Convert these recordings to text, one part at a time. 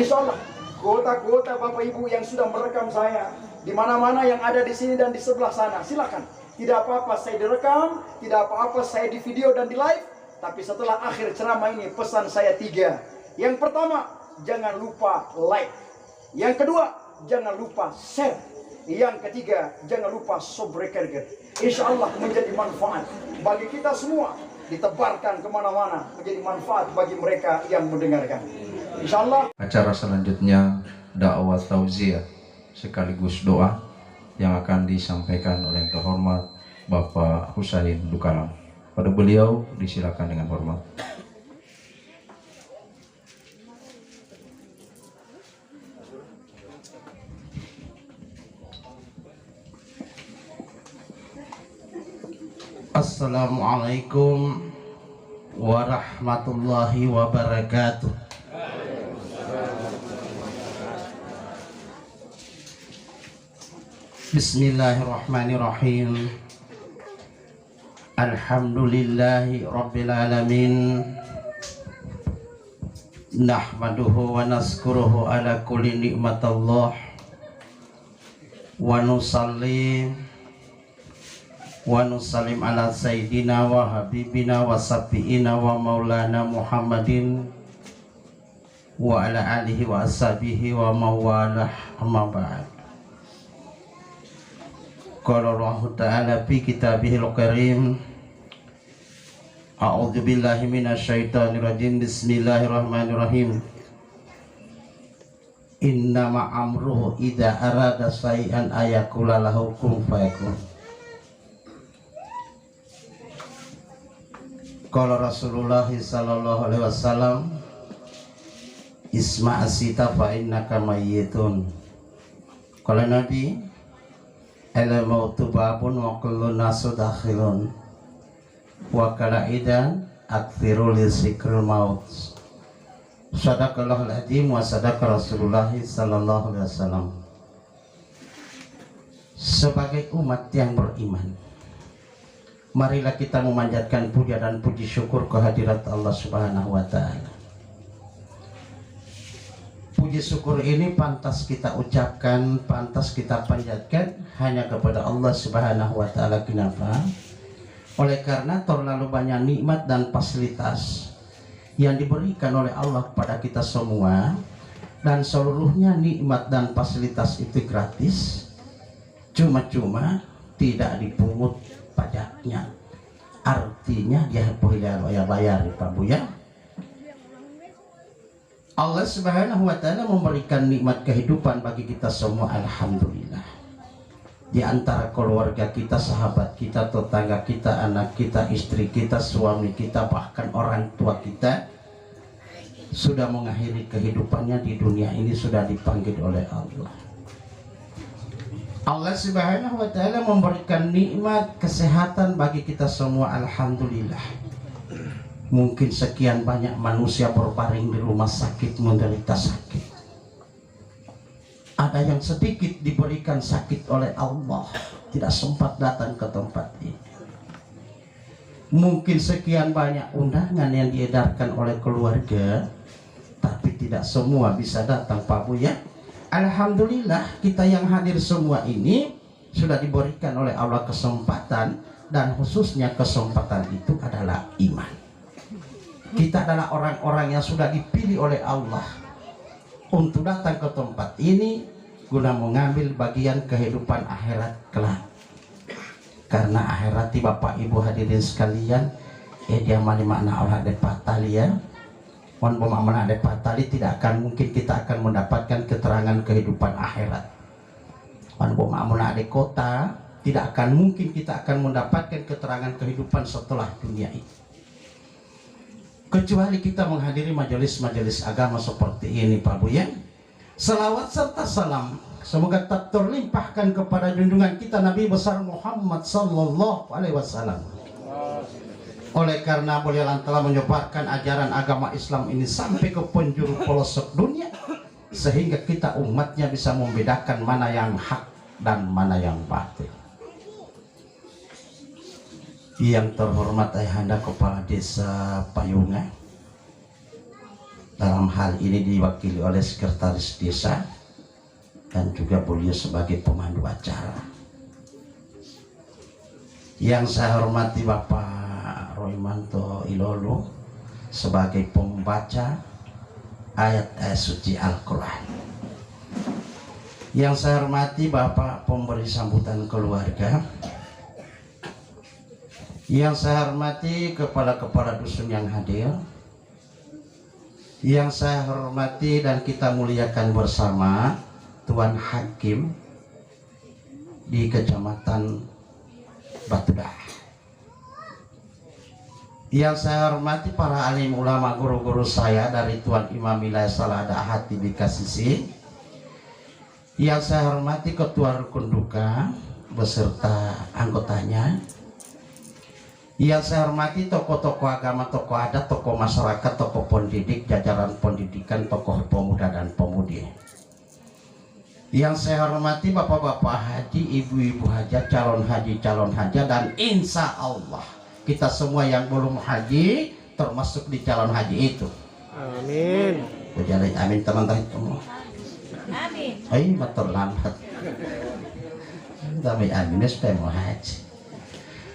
Insya Allah kota-kota Bapak Ibu yang sudah merekam saya, di mana-mana yang ada di sini dan di sebelah sana, silakan. Tidak apa-apa saya direkam, tidak apa-apa saya di video dan di live. Tapi setelah akhir ceramah ini pesan saya 3. Yang pertama, jangan lupa like. Yang kedua, jangan lupa share. Yang ketiga, jangan lupa subscribe. Insya Allah menjadi manfaat bagi kita semua, ditebarkan kemana-mana, menjadi manfaat bagi mereka yang mendengarkan. Insya Allah. Acara selanjutnya dakwah tauziah sekaligus doa yang akan disampaikan oleh yang terhormat Bapak Husain Dukalam. Pada beliau disilakan dengan hormat. Assalamualaikum warahmatullahi wabarakatuh. Bismillahirrahmanirrahim. Alhamdulillahi rabbil alamin. Nahmaduhu wa naskuruhu ala kulli nikmatallah. Wa nusalli wa nusallim ala sayyidina wa habibina wa safiina wa maulana Muhammadin wa ala alihi wa ashabihi wa mawalah, amma ba'd. Qala Allah ta'ala fi kitabihil karim, a'udzu billahi minasyaitonir rajim, bismillahirrahmanirrahim. Innama amruhu idza arada syai'an ayaqula lahu kun fayakun. Qala Rasulullah sallallahu alaihi wasallam, isma' asita fa innaka mayyitun. Qala Nabi, ala mautu babun wa kullu nasu dakhilun wa kala idan aktsiru li zikril maut. Sadaqallahul azim wa sadaqa Rasulullah sallallahu alaihi wasallam. Sebagai umat yang beriman, marilah kita memanjatkan puja dan puji syukur kehadirat Allah Subhanahu wa ta'ala. Puji syukur ini pantas kita ucapkan, pantas kita panjatkan hanya kepada Allah Subhanahu wa ta'ala. Kenapa? Oleh karena terlalu banyak nikmat dan fasilitas yang diberikan oleh Allah kepada kita semua, dan seluruhnya nikmat dan fasilitas itu gratis, cuma-cuma, tidak dipungut pajaknya. Artinya dia bayar Pak Bu ya. Allah Subhanahu wa ta'ala memberikan nikmat kehidupan bagi kita semua, alhamdulillah. Di antara keluarga kita, sahabat kita, tetangga kita, anak kita, istri kita, suami kita, bahkan orang tua kita sudah mengakhiri kehidupannya di dunia ini, sudah dipanggil oleh Allah. Allah Subhanahu wa ta'ala memberikan nikmat kesehatan bagi kita semua, alhamdulillah. Mungkin sekian banyak manusia berbaring di rumah sakit menderita sakit. Ada yang sedikit diberikan sakit oleh Allah, tidak sempat datang ke tempat ini. Mungkin sekian banyak undangan yang diedarkan oleh keluarga, tapi tidak semua bisa datang Pak Bu ya. Alhamdulillah kita yang hadir semua ini sudah diberikan oleh Allah kesempatan, dan khususnya kesempatan itu adalah iman. Kita adalah orang-orang yang sudah dipilih oleh Allah untuk datang ke tempat ini guna mengambil bagian kehidupan akhirat kelak. Karena akhirat Bapak Ibu hadirin sekalian, dia makna orang depatali ya. Wan pemahaman ada patali, tidak akan mungkin kita akan mendapatkan keterangan kehidupan akhirat. Wan pemahaman ada kota, tidak akan mungkin kita akan mendapatkan keterangan kehidupan setelah dunia ini. Kecuali kita menghadiri majelis-majelis agama seperti ini Pak Bu ya. Selawat serta salam semoga tak terlimpahkan kepada junjungan kita Nabi besar Muhammad sallallahu alaihi wasallam. Oleh karena beliau telah menyebarkan ajaran agama Islam ini sampai ke penjuru pelosok dunia, sehingga kita umatnya bisa membedakan mana yang hak dan mana yang batil. Yang terhormat Ayahanda Kepala Desa Payungan, dalam hal ini diwakili oleh sekretaris desa dan juga beliau sebagai pemandu acara. Yang saya hormati Bapak Roymanto Ilolo sebagai pembaca ayat-ayat suci Al-Quran. Yang saya hormati Bapak pemberi sambutan keluarga. Yang saya hormati kepala-kepala dusun yang hadir. Yang saya hormati dan kita muliakan bersama Tuan Hakim di Kecamatan Batudah. Yang saya hormati para alim ulama, guru-guru saya dari Tuan Imam Wilayah Salada Hati di Kasisi. Yang saya hormati Ketua Rukun Duka beserta anggotanya. Yang saya hormati tokoh-tokoh agama, tokoh adat, tokoh masyarakat, tokoh pendidik, jajaran pendidikan, tokoh pemuda dan pemudi. Yang saya hormati bapak-bapak haji, ibu-ibu hajat, calon haji, dan insya Allah kita semua yang belum haji termasuk di calon haji itu. Amin. Jadi amin teman-teman semua. Amin. Ay, matur lambat. Dami amin supaya mau haji.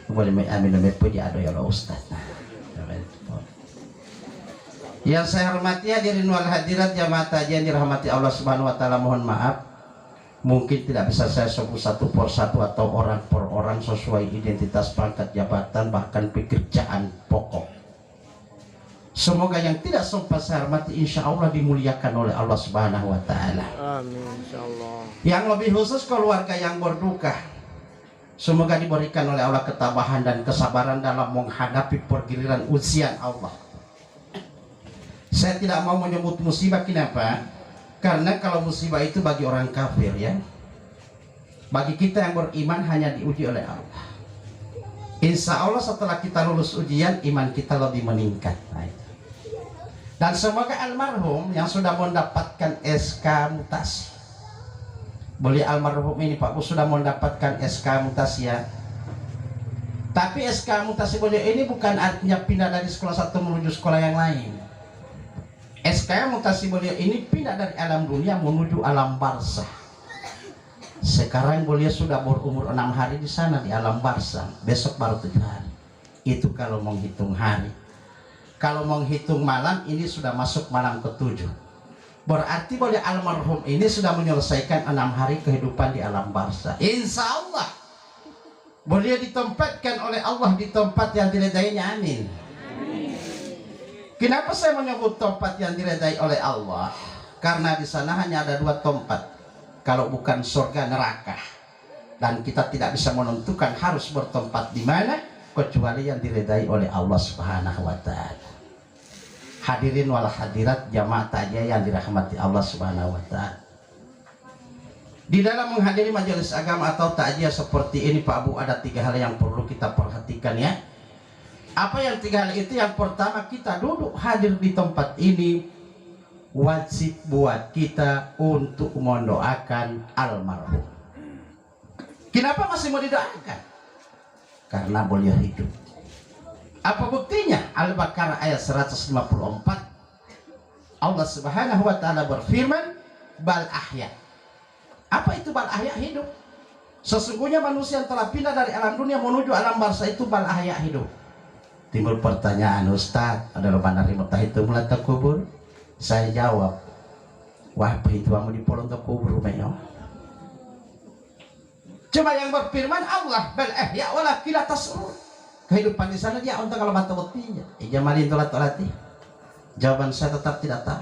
Boleh may amin na pwede ada ya Ustaz. Yang saya hormati hadirin wal hadirat jamaah tajian dirahmati Allah Subhanahu wa taala, mohon maaf mungkin tidak bisa saya sebut satu persatu atau orang per orang sesuai identitas, pangkat, jabatan, bahkan pekerjaan pokok. Semoga yang tidak sempat saya hormati insya Allah dimuliakan oleh Allah Subhanahu wa taala. Amin insyaallah. Yang lebih khusus keluarga yang berduka, semoga diberikan oleh Allah ketabahan dan kesabaran dalam menghadapi pergiliran ujian Allah. Saya tidak mau menyebut musibah, kenapa? Karena kalau musibah itu bagi orang kafir ya. Bagi kita yang beriman hanya diuji oleh Allah. Insya Allah setelah kita lulus ujian, iman kita lebih meningkat. Nah, itu. Dan semoga almarhum yang sudah mendapatkan SK mutasi. Boleh almarhum ini Pak Bu sudah mendapatkan SK mutasi ya. Tapi SK mutasi beliau ini bukan artinya pindah dari sekolah satu menuju sekolah yang lain. SK mutasi beliau ini pindah dari alam dunia menuju alam barzah. Sekarang beliau sudah berumur 6 hari di sana di alam barzah. Besok baru 7 hari. Itu kalau menghitung hari. Kalau menghitung malam ini sudah masuk malam ke-7. Berarti beliau almarhum ini sudah menyelesaikan 6 hari kehidupan di alam barzah. Insya Allah beliau ditempatkan oleh Allah di tempat yang diridainya. Amin. Kenapa saya menyebut tempat yang diridai oleh Allah? Karena di sana hanya ada 2 tempat. Kalau bukan surga neraka. Dan kita tidak bisa menentukan harus bertempat di mana kecuali yang diridai oleh Allah Subhanahu wa taala. Hadirin wal hadirat jamaah takziah yang dirahmati Allah Subhanahu wa taala. Di dalam menghadiri majelis agama atau takziah seperti ini Pak Bu, ada 3 hal yang perlu kita perhatikan ya. Apa yang 3 hal itu? Yang pertama, kita duduk hadir di tempat ini wajib buat kita untuk mendoakan almarhum. Kenapa masih mau didoakan? Karena beliau hidup. Apa buktinya? Al-Baqarah ayat 154. Allah Subhanahu wa taala berfirman, bal ahya. Apa itu bal ahya? Hidup. Sesungguhnya manusia yang telah pindah dari alam dunia menuju alam barzah itu bal ahya, hidup. Timbul pertanyaan, Ustaz, ada mana rimutah itu mulai kubur? Saya jawab, wah itu kamu di polong kubur meyo. Cuma yang berfirman Allah, bal ahya walakin la tash'urun. Kehidupan di sana dia untuk kalau mata buktinya. Ijamalin tolat-tolati. Jawaban saya tetap tidak tahu.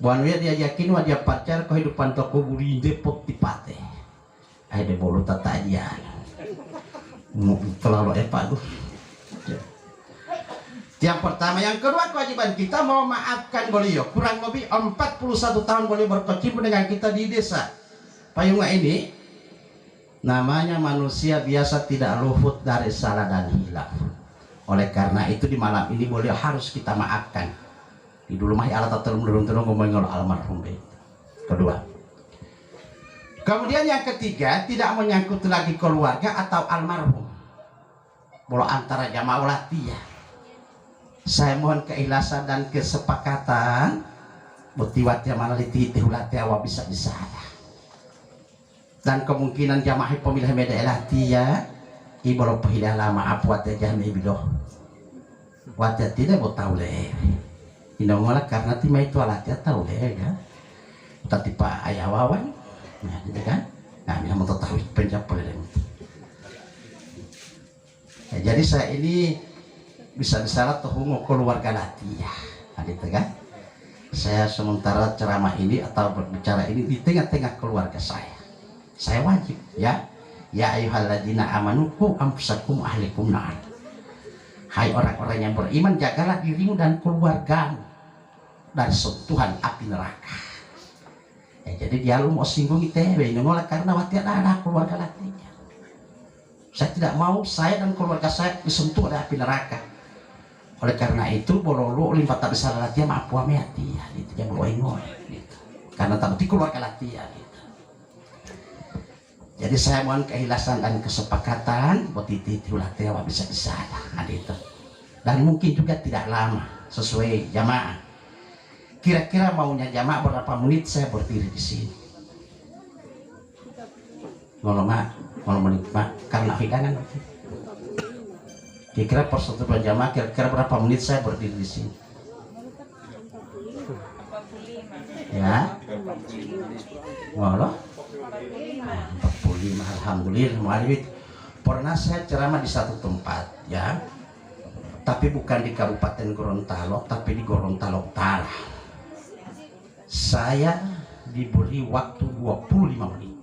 Buan dia yakin wah dia pacar kehidupan to kubur di Depok Tipate. Ada bolu tatayan. Terlalu Pak tuh. Yang pertama, yang kedua kewajiban kita mau maafkan beliau. Kurang lebih 41 tahun beliau berkecimpung dengan kita di desa Payunga ini. Namanya manusia biasa tidak luput dari salah dan hilaf. Oleh karena itu di malam ini beliau harus kita maafkan. Di dulu mah alat atau menurun-turun ngomongin almarhum itu. Kedua. Kemudian yang ketiga, tidak menyangkut lagi keluarga atau almarhum. Bola antara jamaah ulatiyah. Saya mohon keikhlasan dan kesepakatan butiwat yang maliti tehulati awak bisa-bisa. Dan kemungkinan jamaah pemilih media elati ya ibu pahilih lama apa wate jami bidoh wate tidak mau tahu leh ini malah karena tima itu alat ya tahu leh kan tapi pak ayah wawan nah gitu kan nah ini mau tahu penjapol ya, jadi saya ini bisa-bisa tuhungu keluarga lati ya nah, gitu kan saya sementara ceramah ini atau berbicara ini di tengah-tengah keluarga saya wajib ya ayyuhalladzina amanu qu anfusakum ahlikum nar. Hai orang-orang yang beriman, jagalah dirimu dan keluargamu dari sentuhan api neraka. Ya, jadi dia lu mau singgung ITB nolak karena waktu ada keluarga latinya. Saya tidak mau saya dan keluarga saya disentuh oleh api neraka. Oleh karena itu bololu limpah tak besar latihan apa meati ya itu yang boleh gitu. Karena tak betul keluarga latihan gitu. Jadi saya mohon keikhlasan dan kesepakatan buat ulah tewa bisa-bisa ada itu. Dan mungkin juga tidak lama sesuai jamaah. Kira-kira maunya jamaah berapa menit saya berdiri di sini. Ngomong menit mak karena hidangan. Kira-kira persetujuan jamaah kira-kira berapa menit saya berdiri di sini. Ya. Ngomong 45 alhamdulillah mualif. Pernah saya ceramah di satu tempat ya. Tapi bukan di Kabupaten Gorontalo, tapi di Gorontalo Utara. Saya diberi waktu 25 menit.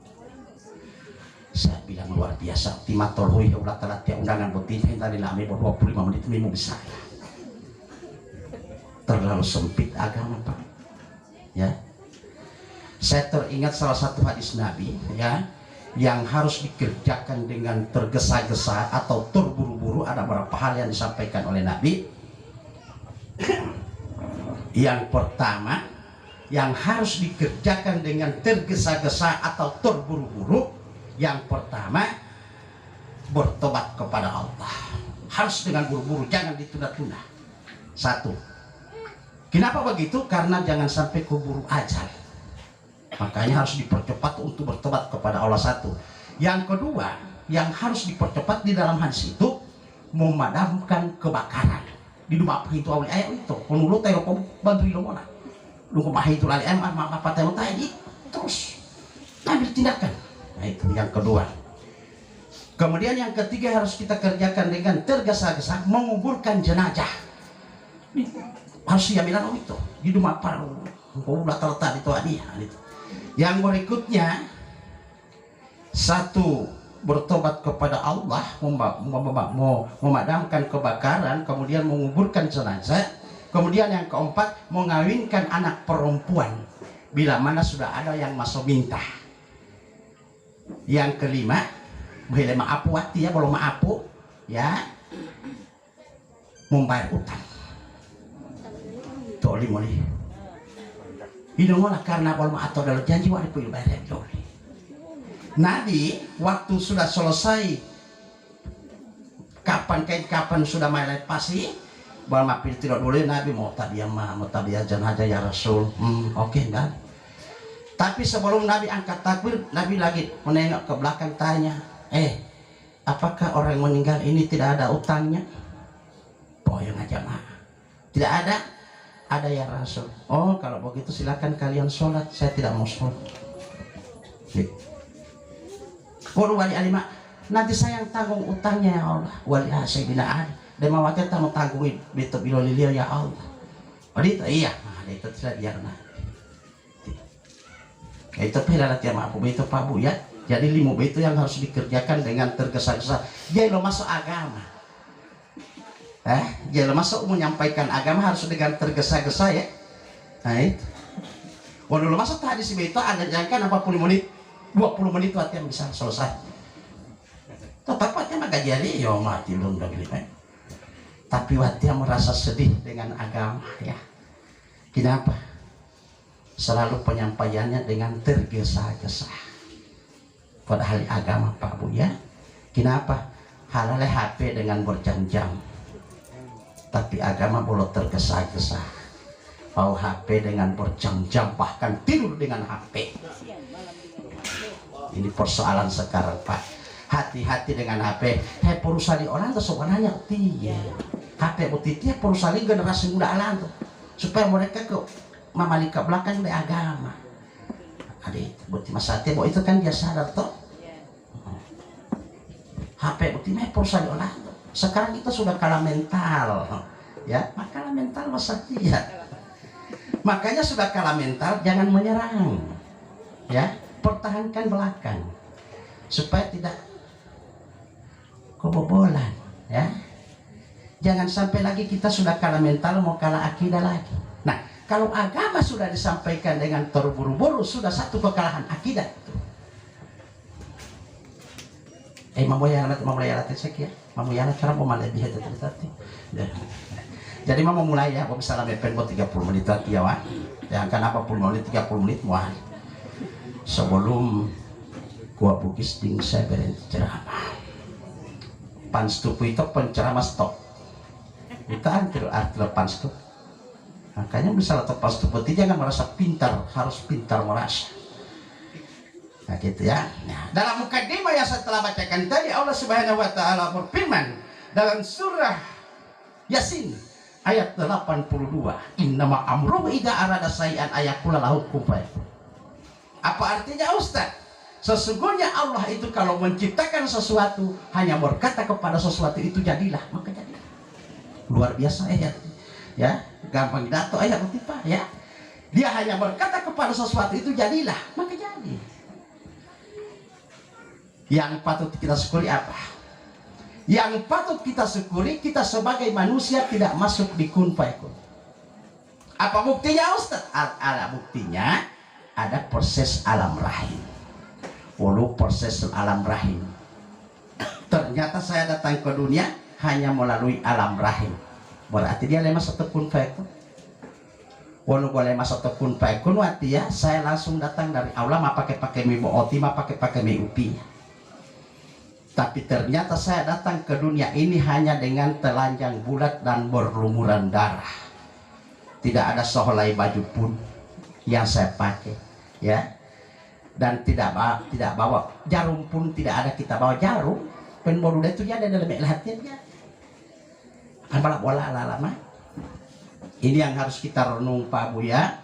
Saya bilang luar biasa. Timatol hui ulah telat ya undangan putih tadi lami 25 menit ini mau bisa. Terlalu sempit agama Pak. Ya. Saya teringat salah satu hadis Nabi ya yang harus dikerjakan dengan tergesa-gesa atau terburu-buru. Ada beberapa hal yang disampaikan oleh Nabi. Yang pertama yang harus dikerjakan dengan tergesa-gesa atau terburu-buru, yang pertama bertobat kepada Allah. Harus dengan buru-buru, jangan ditunda-tunda. Satu. Kenapa begitu? Karena jangan sampai keburu ajal. Makanya harus dipercepat untuk bertobat kepada Allah satu. Yang kedua, yang harus dipercepat di dalam hadis itu memadamkan kebakaran. Di rumah apa itu awal ayat itu. Menurut saya bantu di mana? Lu kemah itu lali apa tahu tadi terus ambil tindakan. Nah itu yang kedua. Kemudian yang ketiga harus kita kerjakan dengan tergesa-gesa menguburkan jenazah. Harus diambil itu di rumah apa? Udah terletak itu dia. Yang berikutnya satu bertobat kepada Allah, memadamkan kebakaran, kemudian menguburkan jenazah, kemudian yang keempat mengawinkan anak perempuan bila mana sudah ada yang masuk minta. Yang kelima boleh maapu hati ya, belum maapu ya membayar utang. Toli moli. Ini malah karena kalau atau dalam janji wajib bayar doli. Nabi waktu sudah selesai kapan sudah main pasti bahwa mapil tidak boleh Nabi mau tabiah jenazah ya Rasul. Oke, enggak. Tapi sebelum Nabi angkat takbir, Nabi lagi menengok ke belakang tanya, apakah orang meninggal ini tidak ada utangnya? Boyong aja mah. Tidak ada. Ada ya Rasul. Oh kalau begitu silakan kalian sholat. Saya tidak mau sholat. Waduh wali alimah. Nanti saya yang tanggung utangnya ya Allah. Wali Sayyidina Ali. Dan mawakil tak mau tanggung itu bilolilio ya Allah. Itu iya. Nah itu tidak biar nanti. Itu pelalat ya maaf. Itu Pak Bu ya. Jadi 5 itu yang harus dikerjakan dengan tergesa-gesa. Jadi lo masuk agama. Jadi masuk menyampaikan agama harus dengan tergesa-gesa ya. Nah itu. Waduh lo masuk tadi si itu ada jangkaan 40 menit, 20 menit latihan bisa selesai. Tetap latihan agak jadi, ya mati belum udah gini. Tapi latihan merasa sedih dengan agama ya. Kenapa? Selalu penyampaiannya dengan tergesa-gesa. Padahal agama Pak Bu ya. Kenapa? Halal HP dengan berjam-jam. tapi agama belum tergesa-gesa. Mau HP dengan berjam-jam, bahkan tidur dengan HP. Ini persoalan sekarang, Pak. Hati-hati dengan HP. Hei, perusahaan orang tuh sebenarnya tiya. HP butiti perusahaan generasi muda alam tuh, supaya mereka ke mamali ke belakang dari agama. Adik, buti masate, bahwa itu kan dia sadar toh. HP bukti mah perusahaan olah. Sekarang kita sudah kalah mental, ya, kalah mental masa dia. Makanya sudah kalah mental, jangan menyerang, ya, pertahankan belakang supaya tidak kebobolan, ya. Jangan sampai lagi kita sudah kalah mental mau kalah akidah lagi. Nah, kalau agama sudah disampaikan dengan terburu-buru, sudah satu kekalahan akidah. Mamulayala tesek ya, mamulayala cara mau lebih itu tadi. Jadi mau mulai ya, kalau misalnya mepen buat 30 menit tadi ya, yang kan apa 10 menit 30 menit muah. Sebelum gua bugis ding saya berhenti ceramah. Panstupu itu penceramah stop. Kita antir panstup. Makanya misalnya panstupu itu jangan merasa pintar, harus pintar merasa. Nah gitu ya. Nah, dalam mukadimah yang saya telah bacakan tadi, Allah Subhanahu wa taala berfirman dalam surah Yasin ayat 82, innama amruhu idza arada syai'an ayaqula lahu kun fayakun. Apa artinya Ustaz? Sesungguhnya Allah itu kalau menciptakan sesuatu hanya berkata kepada sesuatu itu jadilah, maka jadilah. Luar biasa ayat. Ya, gampang dato ayat tiba ya. Dia hanya berkata kepada sesuatu itu jadilah, maka jadi. Yang patut kita syukuri apa? Yang patut kita syukuri, kita sebagai manusia tidak masuk di kun fayakun. Apa buktinya Ustaz? Ada buktinya, ada proses alam rahim. Walau proses alam rahim. Ternyata saya datang ke dunia hanya melalui alam rahim. Berarti dia lemah satu kun fayakun. Walau boleh masuk ke kun fayakun, waktu ya saya langsung datang dari Allah, ma pakai mie booti, ma pakai mie upi. Tapi ternyata saya datang ke dunia ini hanya dengan telanjang bulat dan berlumuran darah. Tidak ada sehelai baju pun yang saya pakai, ya. Dan tidak bawa jarum pun, tidak ada kita bawa jarum. Penboru itu dia ada dalam hatinya. Apalah bola lama. Ini yang harus kita renung Pak Buya.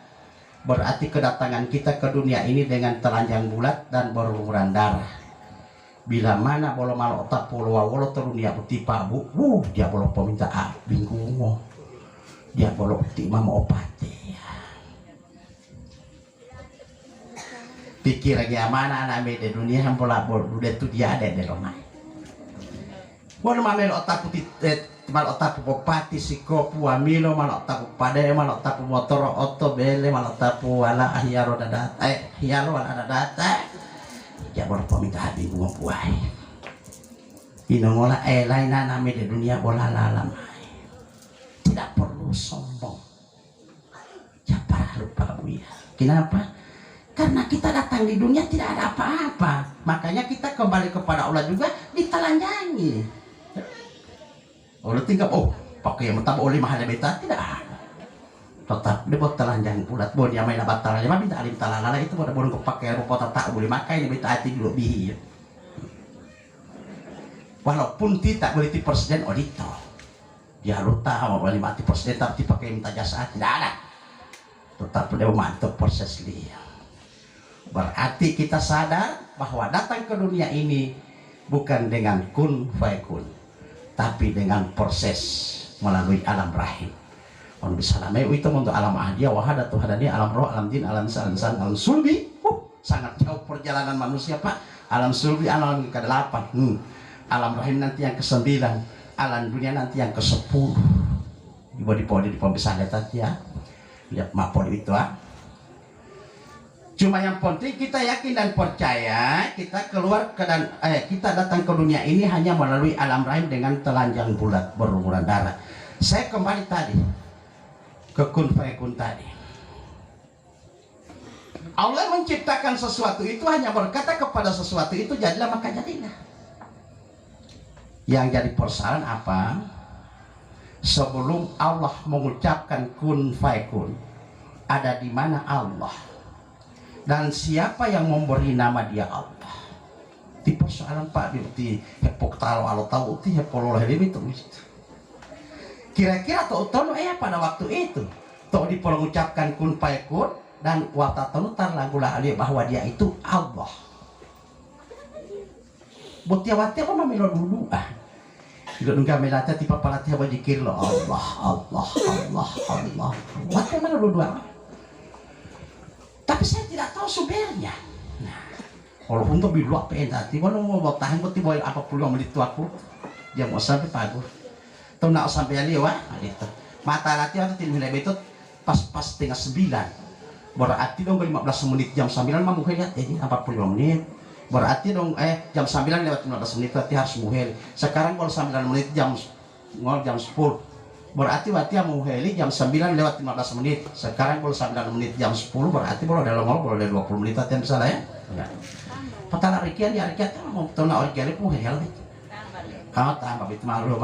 Berarti kedatangan kita ke dunia ini dengan telanjang bulat dan berlumuran darah. Bila mana bolo malo otak polo wawolo terunia putih Pak Bu, dia bolo peminta bingung, dia bolo putih mama opate. Pikir lagi mana anak di dunia yang pola bol udah tu dia ada di rumah. Bolo mamel otak putih, mal otak popati sikopu amino, mal otak pade, mal otak motor oto bele, mal otak wala hiaro dada, hiaro wala dada. Ya boleh peminta hati bunga buai. Inongola lain nami di dunia bola lalam. Tidak perlu sombong. Ya perlu Pak Buya. Kenapa? Karena kita datang di dunia tidak ada apa-apa. Makanya kita kembali kepada Allah juga ditelanjangi. Allah tinggal pakai yang mentah oleh mahal beta tidak ada. Tetap dia buat telanjang bulat bon yang main batal aja mah minta alim talala itu pada bon kepakai rupa tak boleh makai ini minta hati dulu bihi. Walaupun tidak boleh di presiden auditor. Dia luta mau boleh mati presiden tapi dipakai minta jasa tidak ada. Tetap dia mantap proses dia. Berarti kita sadar bahwa datang ke dunia ini bukan dengan kun fayakun, tapi dengan proses melalui alam rahim. On bisa namanya itu untuk alam ahdiya wahada tuhadani alam roh alam jin alam insan alam sulbi. Sangat jauh perjalanan manusia Pak. Alam sulbi alam ke-8. Alam rahim nanti yang ke-9. Alam dunia nanti yang ke-10. Di podi di pembesaran tadi ya. Lihat mapol itu Cuma yang penting kita yakin dan percaya kita keluar kita datang ke dunia ini hanya melalui alam rahim dengan telanjang bulat berlumuran darah. Saya kembali tadi ke kun fayakun tadi. Allah menciptakan sesuatu itu hanya berkata kepada sesuatu itu jadilah maka jadilah. Yang jadi persoalan apa? sebelum Allah mengucapkan kun fayakun, ada di mana Allah dan siapa yang memberi nama dia Allah. Di persoalan Pak di hepok talo alo tahu ti hepololah ini itu. Kira-kira tuh tono pada waktu itu tuh dipengucapkan kun fayakun dan watatonu tarlagulah ali bahwa dia itu Allah. Botiawati apa mamilo dulu Tidak nunggu melata tipe palatih apa jikir lo Allah Allah Allah Allah. Wati mana dulu tapi saya tidak tahu sumbernya. Nah, kalau untuk biluak pengen tadi, kalau mau bawa tahan, buat tiba apa puluh menit itu aku, jam mau sampai pagi. Tahu nak sampai ali wah, itu mata nanti waktu tim hilai itu pas tengah 9. Berarti dong 15 menit jam 9 mah muhel ya, jadi 40 menit. Berarti dong jam 9 lewat 15 menit berarti harus muhel. Sekarang kalau 9 menit jam 10. Berarti mau heli jam 9 lewat 15 menit. Sekarang kalau 9 menit jam 10 berarti boleh ada longol, boleh ada 20 menit yang salah ya. Patala rikian ya rikian mau tona orikian itu hel. Kau tambah itu malu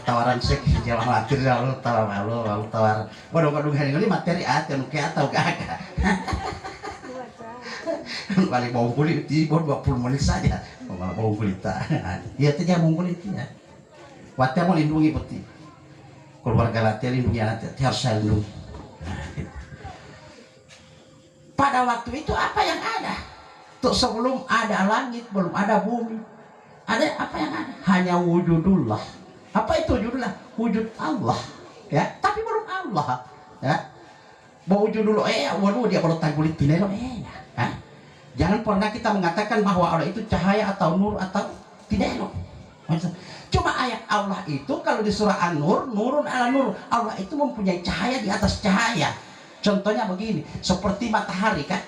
tawaran sek jalan matir lalu tawar. Bodong hari ini materi yang kayak atau kagak. Balik bau kulit tibur 20 menit saja. Bau kulit ya itu jangan bau kulit ya. Watnya mau lindungi peti. Keluarga latihan lindungi anak harus saya lindungi. Pada waktu itu apa yang ada? Tuh sebelum ada langit, belum ada bumi. Ada apa yang ada? Hanya wujudullah. Apa itu wujudullah? Wujud Allah. Ya, tapi belum Allah. Ya. Bahwa wujud dulu waduh dia kalau tanggulit tinelo ya. Jangan pernah kita mengatakan bahwa Allah itu cahaya atau nur atau tinelo. Cuma ayat Allah itu kalau di surah An-Nur, nurun ala nur, Allah itu mempunyai cahaya di atas cahaya. Contohnya begini, seperti matahari kan.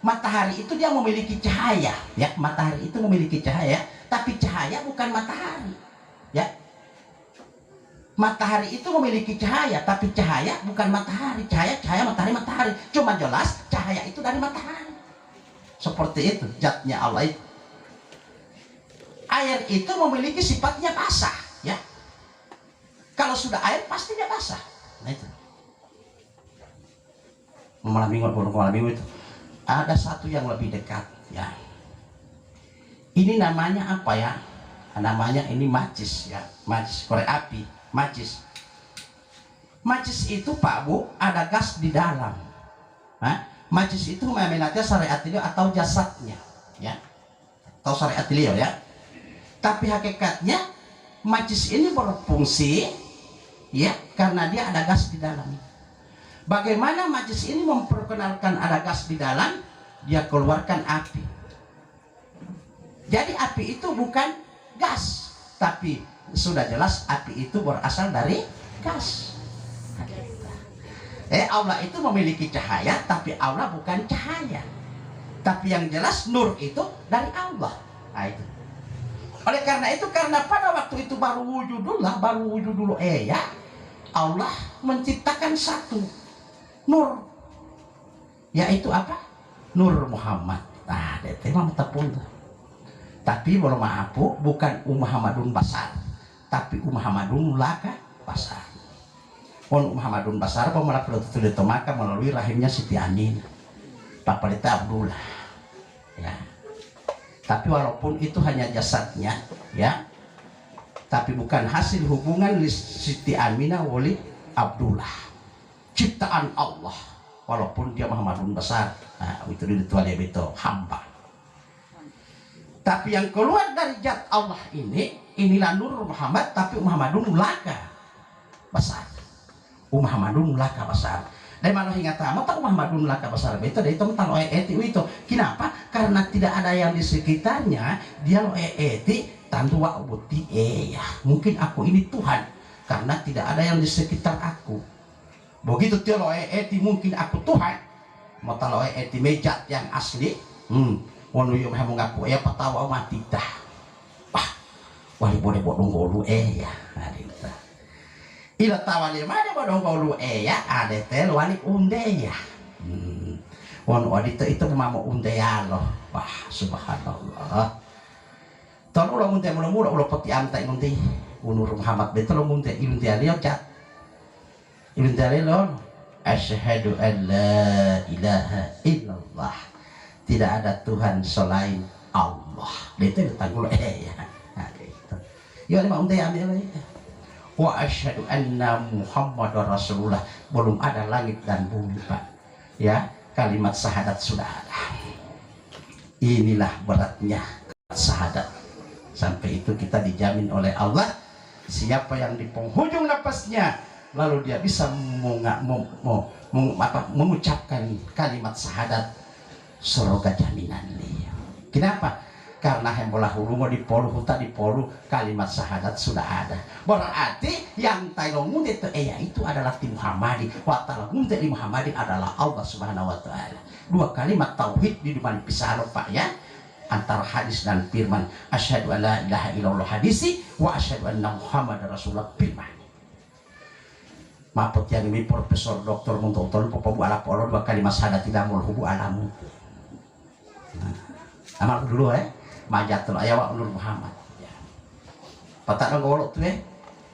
Matahari itu dia memiliki cahaya, ya. Matahari itu memiliki cahaya, tapi cahaya bukan matahari. Ya. Matahari itu memiliki cahaya, tapi cahaya bukan matahari. Cahaya matahari. Cuma jelas cahaya itu dari matahari. Seperti itu zatnya Allah itu. Air itu memiliki sifatnya basah, ya. Kalau sudah air pasti dia basah. Nah itu. Malam minggu itu ada satu yang lebih dekat, ya. Ini namanya apa ya? Namanya ini macis, ya. Macis, korek api, macis. Macis itu Pak Bu ada gas di dalam. Macis itu meminatnya syariat itu atau jasadnya, ya. Atau syariat beliau ya. Tapi hakikatnya macis ini berfungsi ya karena dia ada gas di dalam. Bagaimana macis ini memperkenalkan ada gas di dalam? Dia keluarkan api. Jadi api itu bukan gas, tapi sudah jelas api itu berasal dari gas. Allah itu memiliki cahaya, tapi Allah bukan cahaya. Tapi yang jelas nur itu dari Allah. Nah, itu. Oleh karena itu, karena pada waktu itu baru wujudullah ya, Allah menciptakan satu nur, yaitu apa? Nur Muhammad. Nah, itu memang tepung. Tapi belum maaf, bukan Muhammadun Basar, tapi Muhammadun Laka Basar. Muhammadun Basar pemalak itu ditemaka melalui rahimnya Siti Anin, Papa Lita Abdullah, ya. Tapi walaupun itu hanya jasadnya, ya, tapi bukan hasil hubungan Siti Aminah wali Abdullah, ciptaan Allah. Walaupun dia Muhammadun Basar, nah, itu ditualnya itu hamba. Tapi yang keluar dari zat Allah inilah Nur Muhammad, tapi Muhammadun Laka Basar. Muhammadun Laka Basar. Dari mana hingga tamat Muhammadun Laka Basar itu dari itu tentang itu. Kenapa? Karena tidak ada yang di sekitarnya, dia tantu wa ubuti ya. Mungkin aku ini Tuhan karena tidak ada yang di sekitar aku. Begitu dia mungkin aku Tuhan. Mau tahu meja yang asli. Wanu yo mau ngaku patawa mati dah. Wah, wali boleh bodong golu ya. Ada. Ila tawali mana bodong golu ya, ada tel wali unde ya. Wanu adita itu mama unde ya loh. Wah, subhanallah. Tolong ulah unde mula ulah peti amtai unde. Unur Muhammad betul unde ilunde lihat Ibn Jalilun, asyhadu an la ilaha illallah, tidak ada Tuhan selain Allah. Itu ditanggul ya. Nah, gitu. Ya mau ambil lagi. Wa asyhadu anna Muhammadar Rasulullah, belum ada langit dan bumi, Pak. Ya, kalimat syahadat sudah ada. Inilah beratnya syahadat. Sampai itu kita dijamin oleh Allah, siapa yang di penghujung napasnya lalu dia bisa mengucapkan kalimat syahadat, surga jaminan dia. Kenapa? Karena hembolah hurungo di polu huta di polu kalimat syahadat sudah ada. Berarti yang tailongun itu itu adalah tim Muhammadi. Wa talamun di Muhammadi adalah Allah Subhanahu wa taala. Dua kalimat tauhid di depan pisah Pak ya. Antara hadis dan firman, asyhadu an la ilaha illallah hadisi wa asyhadu anna Muhammadar Rasulullah firman. Mapot yang ini Profesor Doktor Muntoton Popo Bu Ala Polo dua kalimat syahadat tidak mau hubu alamu. Amal dulu majatul ayawa Nur Muhammad. Ya. Patak dong golok tuh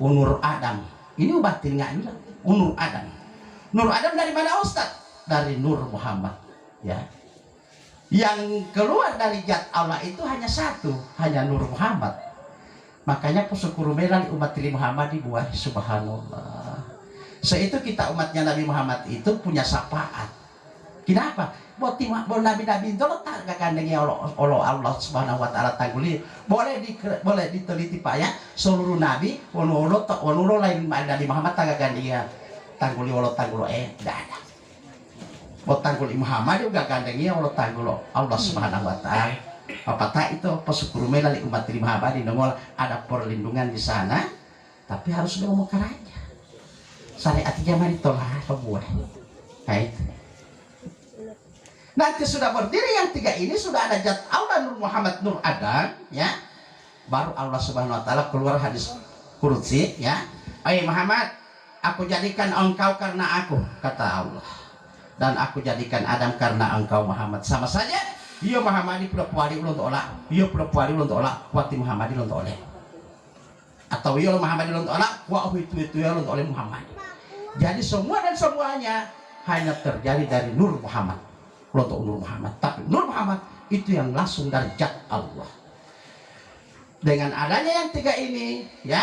Unur Adam. Ini batin nggak juga? Unur Adam. Nur Adam dari mana Ustaz? Dari Nur Muhammad. Ya. Yang keluar dari zat Allah itu hanya satu, hanya Nur Muhammad. Makanya syukur merah di umat Muhammad dibuat subhanallah. Itu kita umatnya Nabi Muhammad itu punya syafaat. Kenapa? Buat nabi-nabi itu tak gandengi Allah Subhanahu wa taala tangguli. Boleh diteliti Pak ya. Seluruh nabi wonulo lain Nabi Muhammad tak gandengi tangguli Allah tangguli tidak ada. Buat tangguli Muhammad juga gandengi Allah Subhanahu wa taala. Apa itu pesyukur melali umat Muhammad di nongol ada perlindungan di sana, tapi harus ngomong ke raja. Syariat zaman ditolak pembuat. Baik. Nanti sudah berdiri yang tiga ini sudah ada zat Allah Nur Muhammad Nur Adam ya. Baru Allah Subhanahu wa taala keluar hadis kursi ya. Muhammad, aku jadikan engkau karena aku, kata Allah. Dan aku jadikan Adam karena engkau Muhammad. Sama saja. Iya Muhammad pura-pura ulun tolak. Iya pura-pura ulun tolak. Wati Muhammad ulun tolak. Atau iya Muhammad ulun tolak. Wah itu ya ulun tolak Muhammad. Jadi semua dan semuanya hanya terjadi dari Nur Muhammad. Untuk Nur Muhammad. Tapi Nur Muhammad itu yang langsung dari zat Allah. Dengan adanya yang tiga ini, ya,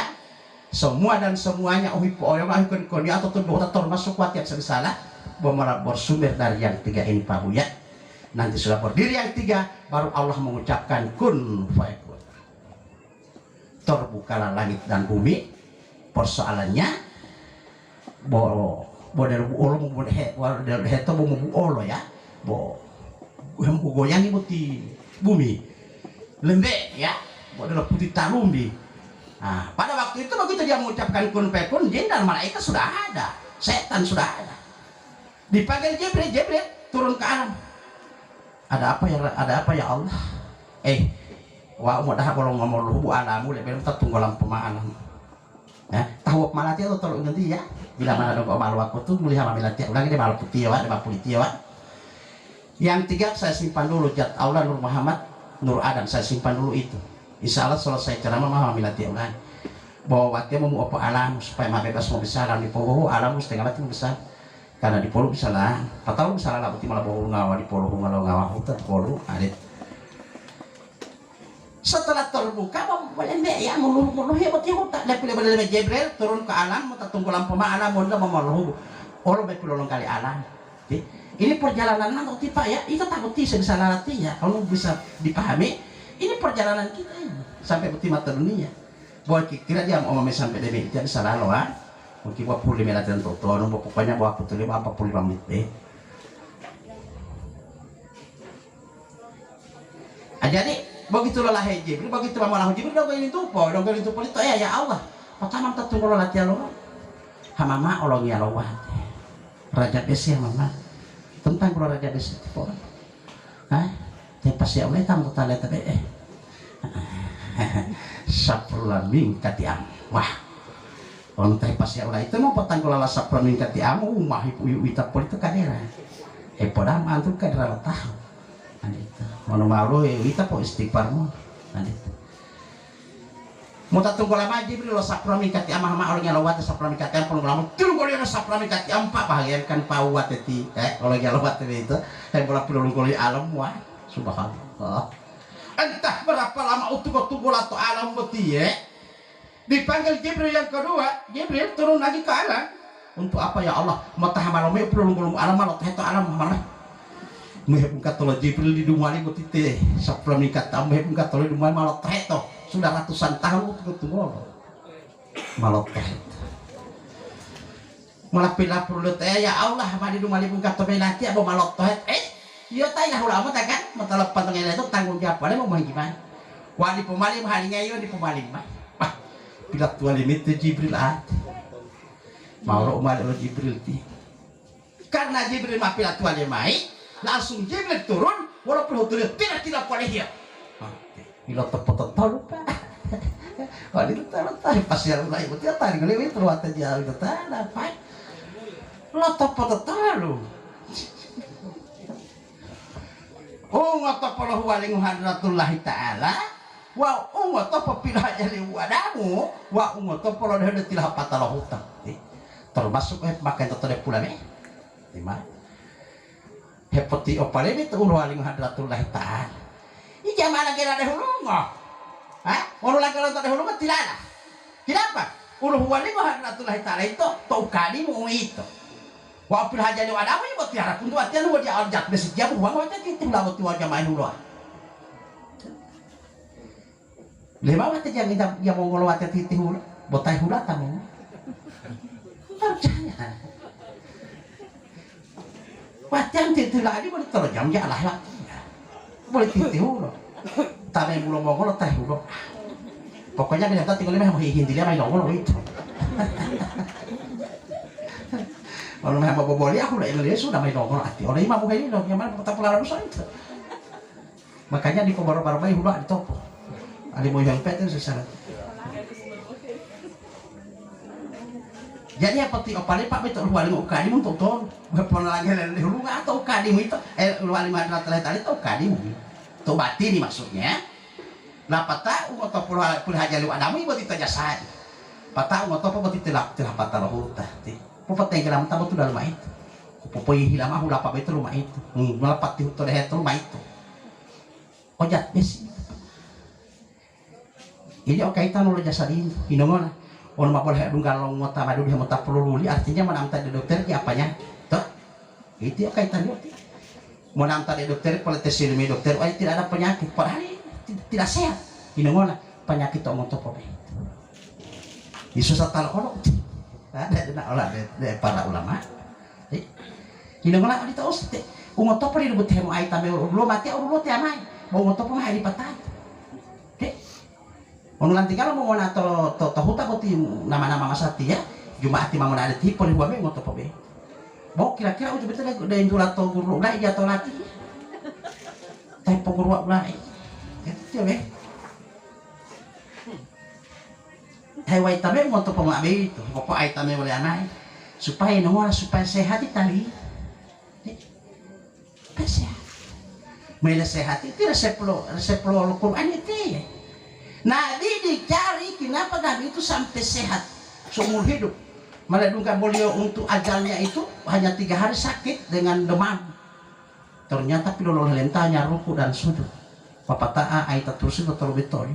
semua dan semuanya atau termasuk kuat yang salah bersumber dari yang tiga ini Pak Bu ya. Nanti sudah berdiri yang tiga, baru Allah mengucapkan kun fayakun. Terbukalah langit dan bumi. Persoalannya ya, goyang ibu di bumi lembek ya, adalah putih tarumbi. Nah, pada waktu itu begitu dia mengucapkan kun fayakun, jin dan malaikat sudah ada, setan sudah ada. Dipanggil Jibril turun ke alam. Ada apa ya Allah? Wa mudah kalau ngomong lu bu alamu lebih kita tunggu lampu alam. Ya, tahu malati atau tolong nanti ya. Bila mana dong malu aku tuh melihat malati ulang ini malu putih ya, ada putih ya. Yang tiga saya simpan dulu zat Allah Nur Muhammad Nur Adam, saya simpan dulu itu. Insya Allah selesai ceramah mah malati ulang. Bahwa waktu mau apa alam supaya bebas mau besar di poho alam setengah mati besar. Karena di polu bisa lah, patau bisa lah, berarti malah bawa ngawa di polu ngawa hutan polu alit. Setelah terbuka, boleh ya muluh hebat ya hutan. Dan pilih Jibril turun ke alam, mau tunggu lampu alam, mau muluh. Orang baik pulolong kali alam. Ini perjalanan atau tipe ya, itu takut bisa latih ya. Kalau bisa dipahami, ini perjalanan kita ya. Sampai betul mata dunia. Boleh kira dia mau sampai demi itu bisa lalu ah. Mungkin buat pulih melat dan toto, pokoknya buat aku tulis apa pulih pamit deh. Jadi begitu lelah Jibril, begitu malah Jibril dongeng itu ya Allah. Pertama kita tunggu latihan lo. Hamama olong ya lawat. Raja Desi mama. Tentang kalau Raja Desi itu. Tepas ya oleh tamu tali tadi Saprulan katiam. Wah. Orang teh pas ya ulah itu mau petang kalau lasak meningkat di amu mah ibu ita politik kadera. Podam antuk kadera tahu. Andi itu. Mau malu ita po istighfar mo. Andi itu. mau tunggu lama Jibril lo saprami kati amah orangnya lawat saprami kati ampun lama tunggu dia saprami kati ampak bahagian kan pawat itu orangnya lawat itu bola pilulung kuli alam wah subhanallah entah berapa lama tunggu atau alam beti dipanggil Jibril yang kedua Jibril turun lagi ke alam untuk apa ya Allah mata hamalome pilulung alam malah itu alam mana mehep katolo Jibril di dumali beti saprami kati mehep katolo di dumali malah itu sudah ratusan tahun tunggu malot malah pilih perlu ya Allah mandi dumali buka tobe nanti abo malot iya tay lah ulama tak kan masalah pantengnya itu tanggung jawab pada mau gimana wali pemalim hari ngayon di pemalim mah bila tua limit Jibril mau umat Jibril ti karena Jibril mah pilih tua limai langsung Jibril turun walaupun turun tidak boleh dia bila tepat lupa kalau itu tahu pas yang lain itu tadi kalau itu ruatan dia itu tahu apa lo tepat tahu ngata pala waling hadratullah taala wa ngata papilha jali wadamu wa ngata pala hadatil hapatalah hutang termasuk makan tetep pula me lima hepati opale itu waling hadratullah taala ini zaman lagi ada hulu nggak? Orang lagi ada hulu nggak tidak ada. Kenapa? Ulu wali hadratullah taala itu tau kalimu itu. Wapil haja ni wadamu ini buat tiara pun tuh tiara buat dia arjat besi dia buang macam itu lah buat tiara main hulu. Lima waktu dia mau ngolo waktu itu hulu, buat tay hulu tamu. Percaya. Waktu yang itu lagi boleh terjam jalan lah. Boleh titiu loh, tapi belum mau lo tahu loh. Pokoknya kita tinggal lima hihin dia main nongol itu. Kalau memang mau boleh aku udah Indonesia sudah main nongol hati. Oleh imam bukan ini loh, yang mana kota Pelaran Nusa itu. Makanya di pembaru-baru bayi hulu di topo. Ali mau yang peten sesana. Jadi apa ti opale pak betul wali ukadi untuk ton berpon lagi di hulu atau ukadi itu wali madra tali itu ukadi to batini maksudnya nah pata atau puluh haja lu adamu buat itu jasa pata atau apa buat itu lah pata roh tadi puput yang dalam tamu tu dalam itu pupui hilang aku dapat betul rumah itu melapat itu deh itu rumah itu ojat besi ini kaitan oleh jasa ini inongola orang mau boleh dunggalong mata madu dia mata perlu luli artinya menamta di dokter dia apanya tuh itu kaitannya menamta di dokter kalau tes ilmu dokter tidak ada penyakit padahal tidak sehat ini mana penyakit omong topo Yesus tal kolok ada olah dari para ulama ini mana ada tahu sih omong topo di lubut hemu aitam belum mati orang tiap mai omong topo mah hari patah nanti kalau mau nato huta boti nama-nama masati ya Jumat ti mamona ada tipe di wabe ngoto pobe mau kira-kira udah betul ada yang jual atau guru lah jatuh lagi tempo guru lah itu be hewai tabe ngoto pemabe itu pokok ai tabe boleh anai supaya nomor supaya sehat tadi sehat mele sehat itu resep lo Al-Quran itu Nabi dicari kenapa Nabi itu sampai sehat seumur hidup meledungkan beliau untuk ajalnya itu hanya 3 hari sakit dengan demam ternyata pilolo lentanya ruku dan sujud papata'a aitat tursi betul-betul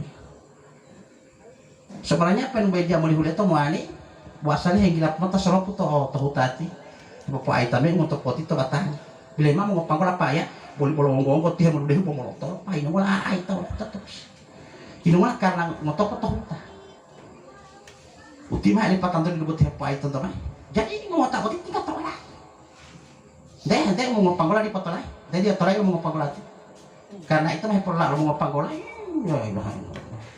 sebenarnya apa yang beja melihat itu muani buasanya yang gila mata seropu toh tati bapak aitamnya untuk poti itu katanya bila emang mau ngopang apa ya boleh ngomong dia mau deh mau molotov apa ini mau aitam terus Inuman karena ngotok huta. Ultima ini patang di lubut apa itu teman. Jadi ngotak uti tingkat tola. Deh mau ngopang gola di patolai. Deh dia tolai mau ngopang gola. Karena itu mah perlu mau ngopang gola. Ya ilah.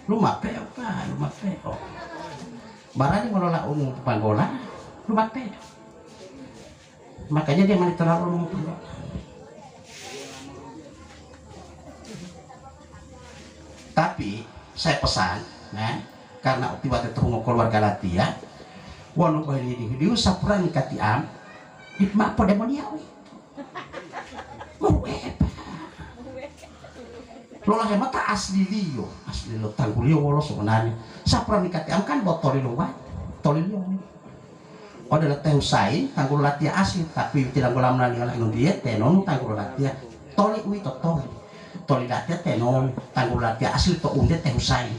Lu mape apa? Lu mape. Barani menolak ngopang gola. Lu mape. Makanya dia mani terlalu ngopang gola. Tapi saya pesan, nah, karena waktu itu mau keluarga Latia, wanu bali di usapuran katiam, itma podemoniawi. Mau apa? Lolah hemat tak asli liyo tanggul liyo wolo sebenarnya. Sapra nikati am kan botol liyo wat, tol liyo. Oh adalah teh usain tanggul latia asli tapi tidak boleh menali oleh dia tenon tanggul latia toli ui toli latia tenon tanggul latia asli to unde teh usain.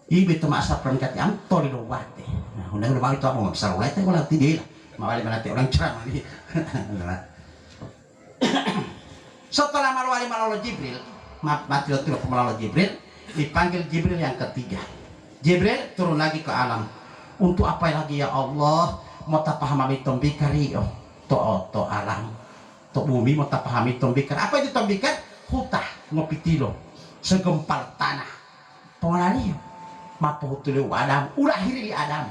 Ibu itu masa sapra nikati am toli liyo wat. Nah udah mau itu apa besar ulah teh ulah tidak. Mawali menati orang ceramah ini. Setelah malwali malolo Jibril, mati malolo Jibril, dipanggil Jibril yang ketiga. Jibril turun lagi ke alam. Untuk apa lagi ya Allah? Mau tak pahami tombikari oh, to alam, to bumi mau tak pahami tombikar. Apa itu tombikar? Hutah ngopitilo, segempal tanah. Pengalari, mapo tulu Adam, ulah hiri Adam.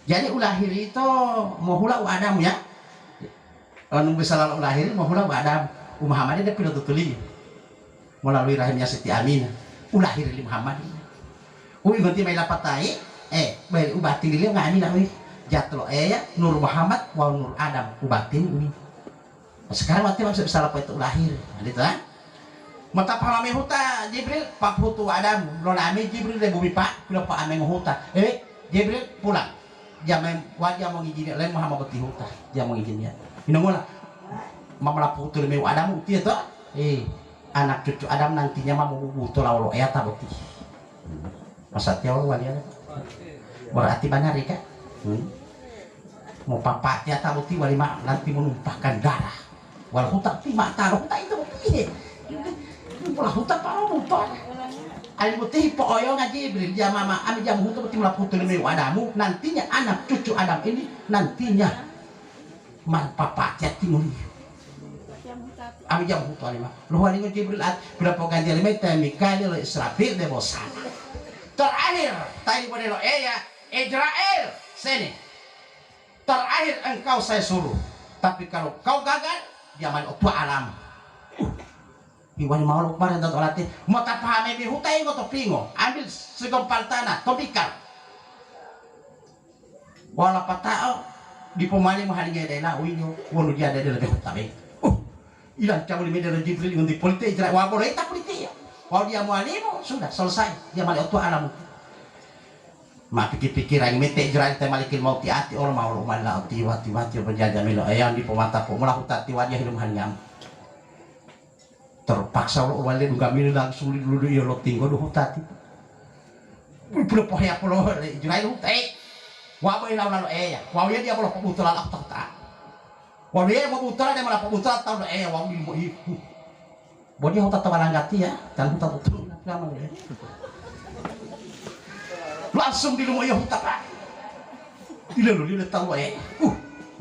Jadi ulah hiri itu mau hula Adam ya. Nunggu salah lahir mau hula Adam Muhammad dia pilih tutuli melalui rahimnya Siti Aminah lahir li Muhammad ganti mai lapatai bari ubatin dia nggak Aminah jatuh ya Nur Muhammad wa Nur Adam ubatin ini sekarang mati maksud salah apa itu lahir gitu kan mata pahami huta Jibril pak hutu Adam lona ami Jibril dari bumi pak bila pak ameng huta Jibril pulang jam wajah mau ngijin lain Muhammad beti huta jam mau ngijin ya Inonggola, mama putul meu Adam uti itu, anak cucu Adam nantinya mau butuh laulo eta beti. Masa tiaw wali ada, berarti benar ya kan? Mau papa tiata beti wali mak nanti menumpahkan darah. Walau hutan ti mata hutan itu beti. Walau hutan apa motor? Ali beti pooyo ngaji Jibril jam mama ami jam hutan beti melaputul meu Adamu nantinya anak cucu Adam ini nantinya man papa timur ami jam hutu alima lu wali Jibril berapa ganti alima temikali lo Israfil de bosana terakhir tadi pada lo ya Israel sini terakhir engkau saya suruh tapi kalau kau gagal zaman otu alam iwan mau lu kemarin dan olatin mau tak pahami bihutai mau topingo ambil segempal tanah topikal wala patao di pemali mahali gaya dena uino wonu dia ada lebih utama ilang cabul di media Jibril untuk politik jerak wabor itu politik ya kalau dia mualimu sudah selesai dia mali otu alam mak pikir-pikir yang mete jerak teh malikin mau tiati orang mau rumah lah tiwa-tiwa berjaga milo ayam di pemata po mulah utati wajah hidup hanyam terpaksa lo wali duga milo langsung dulu ya lo tinggal do utati berapa ya polo jerak utai wabai lawan lo ya wawia dia boleh pemutulan apa tak wawia mau putulan dia malah pemutulan tahu lo wawi mau ibu bodi hutat tawalanggati ya kan hutat betul lama ya langsung di rumah ya hutat pak dia tahu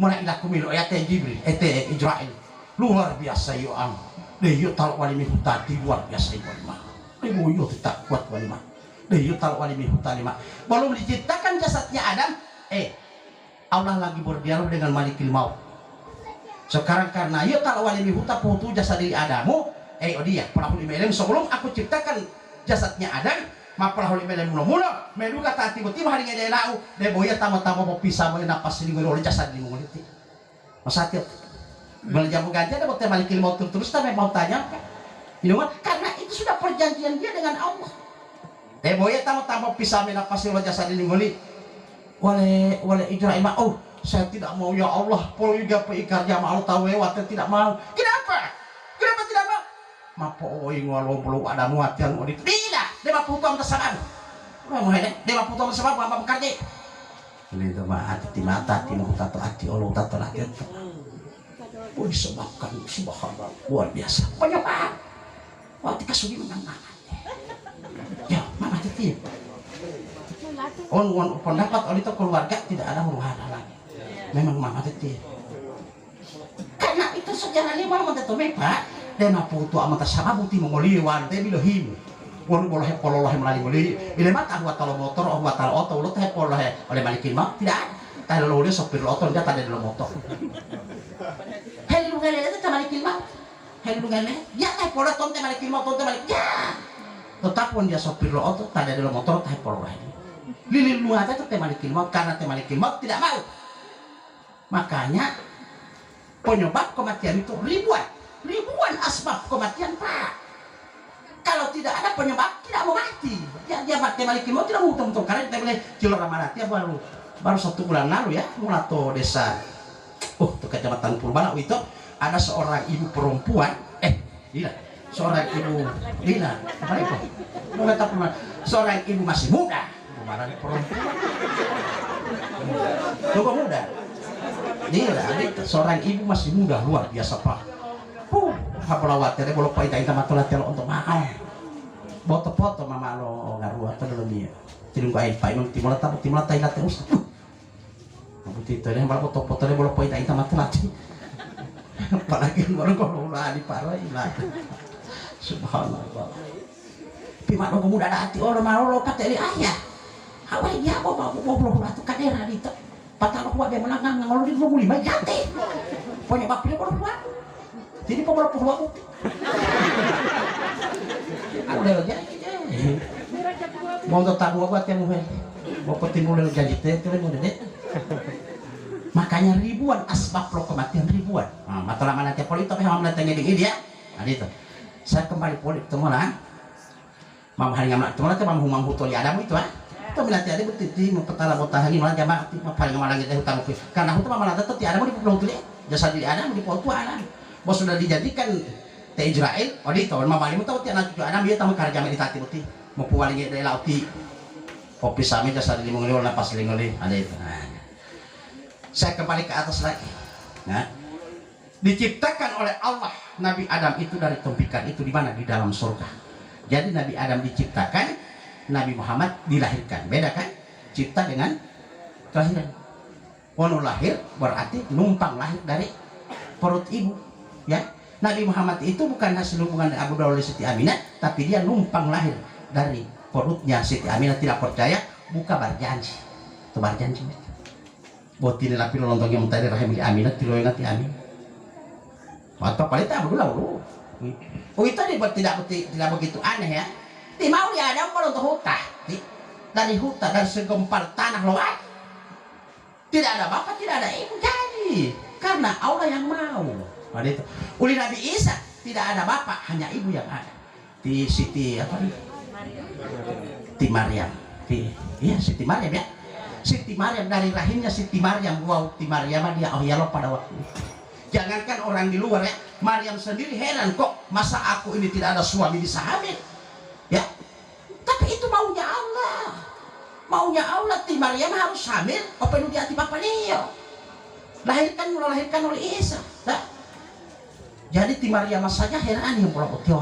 mana ilaku milo ya teh Jibril teh Israel luar biasa yo am deh yo tahu wali mi hutati luar biasa ibu mah ibu yo tak kuat wali mah deh yo tahu wali mi hutati mah belum diciptakan jasadnya Adam Allah lagi berdialog dengan Malikil Maut. Sekarang karena ia tak wali mihuta putu jasad dari Adamu, dia pelahul imelem sebelum aku ciptakan jasadnya Adam, maka pelahul imelem mula-mula, meduga tak tiba-tiba hari ini lau, dia boya tama-tama mau pisah mau napas ini oleh jasad di menguliti. Masa tiap berjamu gajah ada buat Malikil Maut terus tapi mau tanya apa? Karena itu sudah perjanjian dia dengan Allah. Boya tama-tama pisah mau napas oleh jasad di menguliti. Wale Israel saya tidak mau ya Allah poliga peikar jamaah tahu lewat tidak mau kenapa tidak mau mapo ngalo belum ada muatian mau tidak dia putuam tersebut mau hene dia putuam tersebut apa bekerja ini tuh mah hati mata tinu tato hati Allah tato hati disebabkan subhanallah luar biasa penyebab waktu kasudi menang ya mana hati pendapat oleh itu keluarga tidak ada huru-hara lagi memang mama tetir karena itu sejarahnya malah itu pak dan apa itu amat sama bukti mengoliwan tapi bilohim walau boleh pololah melalui muli ini mata buat kalau motor buat kalau oto lo teh poleh oleh Malikil Maut tidak ada lo dia sopir oto dia tak ada dalam motor hei lu ngene itu Malikil Maut hei lu ngene ya teh poleh teh Malikil Maut teh Malikil ya tetap pun dia sopir lo oto tak ada dalam motor teh poleh lilin lu aja tuh Malikil Maut karena Malikil Maut tidak mau makanya penyebab kematian itu ribuan ribuan asbab kematian Pak. Kalau tidak ada penyebab tidak mau mati. Dia mati maliki mau tidak mau untung karena kita boleh cilor amanat ya baru 1 bulan lalu ya mulato desa tuh kecamatan Purbana itu ada seorang ibu perempuan seorang ibu apa itu? Seorang ibu masih muda, perempuan. Coba muda. Seorang ibu masih muda luar biasa Pak. Hapulawatnya boleh pakai kita matulatnya untuk mau. Foto-foto mama lo ngaruh atau dulu dia. Tidak kau air pakai timur tahu ilat terus. Betul itu yang malah foto-foto dia boleh pakai kita matulatnya. Apalagi orang kalau udah di paroi lah. Subhanallah. Pima lo muda hati orang mau kata dia ayah. Awal dia mau tu kadera di tu. Patah lo buat dia menangang ngolong di 25 jati. Punya bapak dia buat. Jadi pembalap pembalap udah jadi mau tetap buat yang mau petimbul janji itu udah. Makanya ribuan asbab lo kematian ribuan. Masalah mana tiap politik tapi sama menatanya di dia. Itu saya kembali politik teman mam hari ngamak teman itu mampu toli Adam itu itu menanti ada betul mau petala botah lagi malah jamaah paling ngamak lagi hutang karena hutang malah tetap di Adam di pulau tuli jasa di Adam di pulau Adam. Bos sudah dijadikan te Israel, itu mama limu tahu tiada cucu anak dia tahu kerja meditasi putih, mau pualing dari lauti, kopi sami jasa di limu ngeliol napas lingoli, ada itu. Saya kembali ke atas lagi. Nah, diciptakan oleh Allah Nabi Adam itu dari tumpikan itu di mana di dalam surga. Jadi Nabi Adam diciptakan, Nabi Muhammad dilahirkan, beda kan? Cipta dengan kelahiran. Wono lahir berarti numpang lahir dari perut ibu. Ya, Nabi Muhammad itu bukan hasil hubungan Abu Dawud Siti Aminah, tapi dia numpang lahir dari perutnya Siti Aminah. Tidak percaya, buka berjanji. Itu berjanji. Buat tidak lapil lontongnya mentari rahim di Aminah, tidak ingat di Aminah. Atau paling tak Abu Dawud. Itu tidak begitu aneh ya. Di mau dia ada mau untuk hutah, dari hutah dari segempal tanah loat. Tidak ada bapak, tidak ada ibu jadi karena Allah yang mau. Itu. Uli Nabi Isa tidak ada bapak, hanya ibu yang ada. Di Siti apa nih? Siti Maryam. Iya Siti Maryam ya. Siti Maryam dari rahimnya Siti Maryam. Wow, Siti Maryam dia ya Allah pada waktu itu. Jangankan orang di luar ya, Maryam sendiri heran kok masa aku ini tidak ada suami bisa hamil. Ya. Tapi itu maunya Allah. Maunya Allah Siti Maryam harus hamil apa yang di hati bapak dia. Melahirkan oleh Isa. Nah, jadi ti Maryam saja heran yang pola putih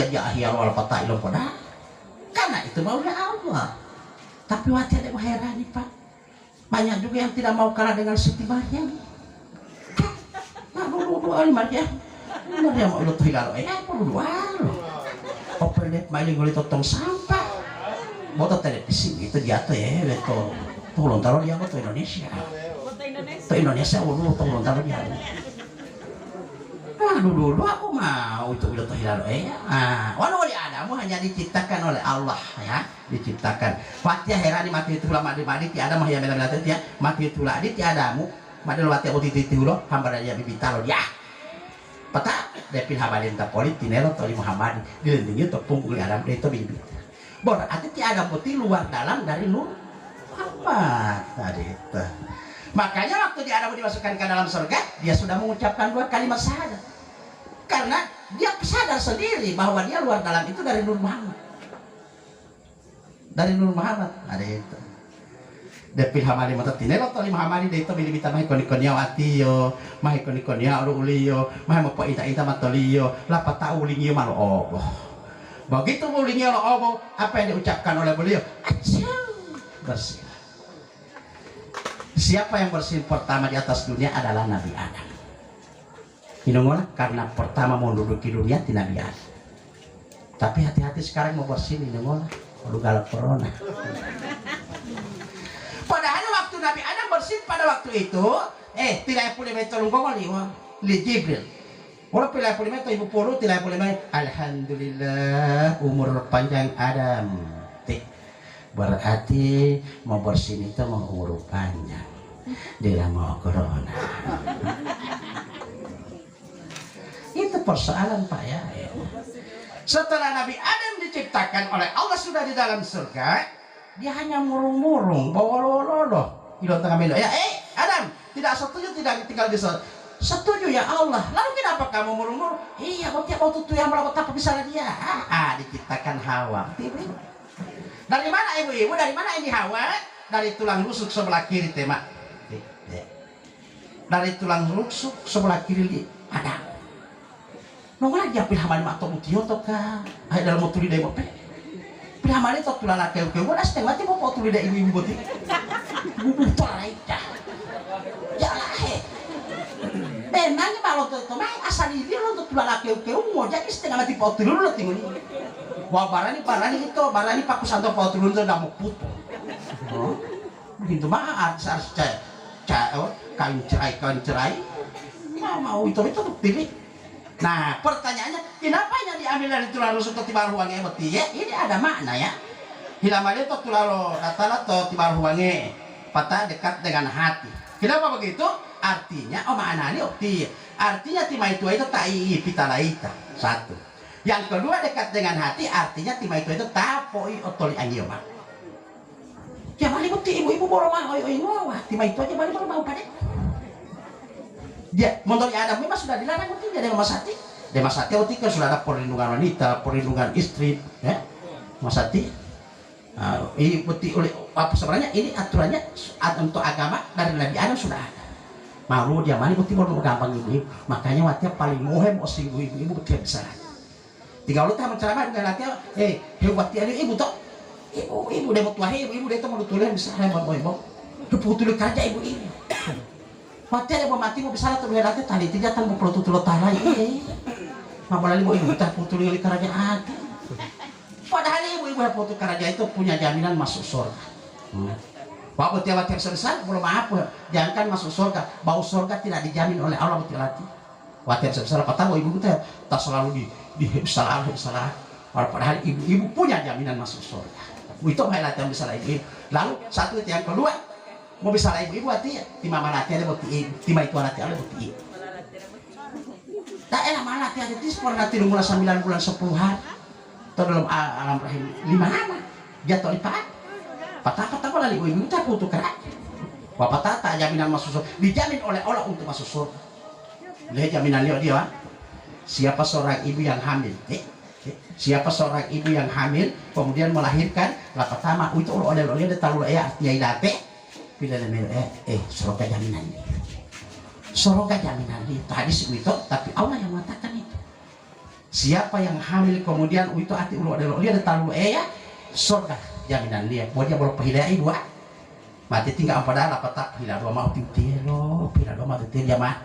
dia ahyal wal fatailun pada. Karena itu maunya Allah. Tapi wati ada heran Pak. Banyak juga yang tidak mau kalah dengan Siti Maryam. Nah, dulu Maryam. Maryam mau tuh hilal perlu open net mailing oleh totong sampah. Moto televisi itu jatuh ya betul. Tolong taruh dia moto Indonesia. Moto Indonesia tolong taruh dia. Dulu aku mau itu udah terhilang wali Adamu hanya diciptakan oleh Allah ya, diciptakan. Fatih herani mati itu lama di ti Adam ya bela ya mati itu lah di Adamu madel wati aku titi ulo hamba dia bibitalo ya. Peta depil habalin ta politik nelo toli Muhammad dilindungi untuk punggung Adam itu bibit. Berarti ti Adam putih luar dalam dari lu apa tadi itu. Makanya waktu di Adam dimasukkan ke dalam surga dia sudah mengucapkan 2 kalimat syahadat. Karena dia sadar sendiri bahwa dia luar dalam itu dari Nur Muhammad. Dari Nur Muhammad ada itu. Depil hamali mata tinelo toli Muhammad itu bilibita mah ikon-ikonnya watiyo, mah ikon-ikonnya uliyo, mah mau ita-ita matoliyo, lapa tahu ulingiyo malo Allah. Begitu ulingiyo lo Allah, apa yang diucapkan oleh beliau? Bersih. Siapa yang bersih pertama di atas dunia adalah Nabi Adam. Inongola karena pertama mau duduki dunia di Nabi Adam. Tapi hati-hati sekarang mau bersih inongola, lu galak corona. Padahal waktu Nabi Adam bersih pada waktu itu, tidak boleh metolong li Jibril. Walau tidak boleh meto ibu puru tidak boleh meto. Alhamdulillah umur panjang Adam. Berarti mau bersih itu mau umur panjang. Dia mau corona. persoalan Pak ya. Setelah Nabi Adam diciptakan oleh Allah sudah di dalam surga, dia hanya murung-murung, bawa-lolo, di tengah melo. Ya, Adam, tidak setuju tidak tinggal di surga. Setuju ya Allah. Lalu kenapa kamu murung-murung? Iya, kok tiap waktu itu yang merawat apa bisa dia? Diciptakan Hawa. Dari mana ibu-ibu? Dari mana ini Hawa? Dari tulang rusuk sebelah kiri tema. Dari tulang rusuk sebelah kiri ada. Nongol aja pilih hamani mak tomu tio to ka. Ay dalam mau tuli dai mo pe. Pilih hamani to tulana keu-keu wala setengah mati mau tuli dai ibu-ibu boti. Bubu parai dah. Ya lah he. Memang kalau to mah asal ini lo to tulana keu-keu mau jadi setengah mati mau tuli lo tinggal. Wah barani itu barani paku santo mau tuli lo ndak mau putu. Oh. Begitu mah harus kain cerai. Mau itu pilih. Nah pertanyaannya kenapa yang diambil dari tulang rusuk ke tibar huange beti ya? Ini ada makna ya. Hilamanya itu tulang datang atau tibar huange patah dekat dengan hati. Kenapa begitu? Artinya maknanya opti. Artinya timah itu tai pitalaita. Satu. Yang kedua dekat dengan hati artinya timah itu tapoi otoli angioma. Ya balik bukti ibu-ibu borong mah wah timah itu aja balik mau pada. Dia menurut Adam memang sudah dilarang untuk jadi Masati. Di Masati waktu kan sudah ada perlindungan wanita, perlindungan istri, ya Masati. Ini bukti oleh apa sebenarnya ini aturannya untuk agama dari Nabi Adam sudah ada. Malu dia mana bukti baru gampang ibu. Makanya waktu paling muhem osing ibu bukti besar. Tiga lu tak menceramah dengan hati, hebat dia ibu toh. Ibu dia mau tua ibu dia tuh mau tulen besar ibu. Keputulan kerja ibu ini. Mati ada mati mau bisa tuh lihat tadi tidak tahu mau tutul tanah ini. Mabalali mau ibu tak putul dari kerajaan. Padahal ibu-ibu yang putul kerajaan itu punya jaminan masuk surga. Waktu tiap sebesar belum apa, jangan masuk surga. Bau surga tidak dijamin oleh Allah betul-betul. Waktu sebesar apa tahu ibu kita tak selalu di salah. Padahal ibu punya jaminan masuk surga. Itu highlight yang besar ibu. Lalu satu itu yang kedua. Mau bisa lah ibu artinya timah malati ada bukti timah itu malati ada bukti. Tak enak malati ada itu sekolah nanti mulai 9 bulan 10 hari. Atau dalam alam rahim 5 nama jatuh lipat. Patah malah ibu tak butuh kerak. Bapak tak jaminan masuk surga dijamin oleh Allah untuk masuk surga. Lihat jaminan dia. Siapa seorang ibu yang hamil? Siapa seorang ibu yang hamil kemudian melahirkan lah pertama itu oleh dia tahu artinya idate. Bila surga jaminan dia. Surga jaminan dia. Hadis itu tapi Allah yang mengatakan itu. Siapa yang hamil kemudian itu hati ulu dia tahu surga jaminan dia. Mau dia boleh pahilai ibu mati tinggal pada apa tak pahilai dua mau tiro pahilai dua mau tiro jamaah.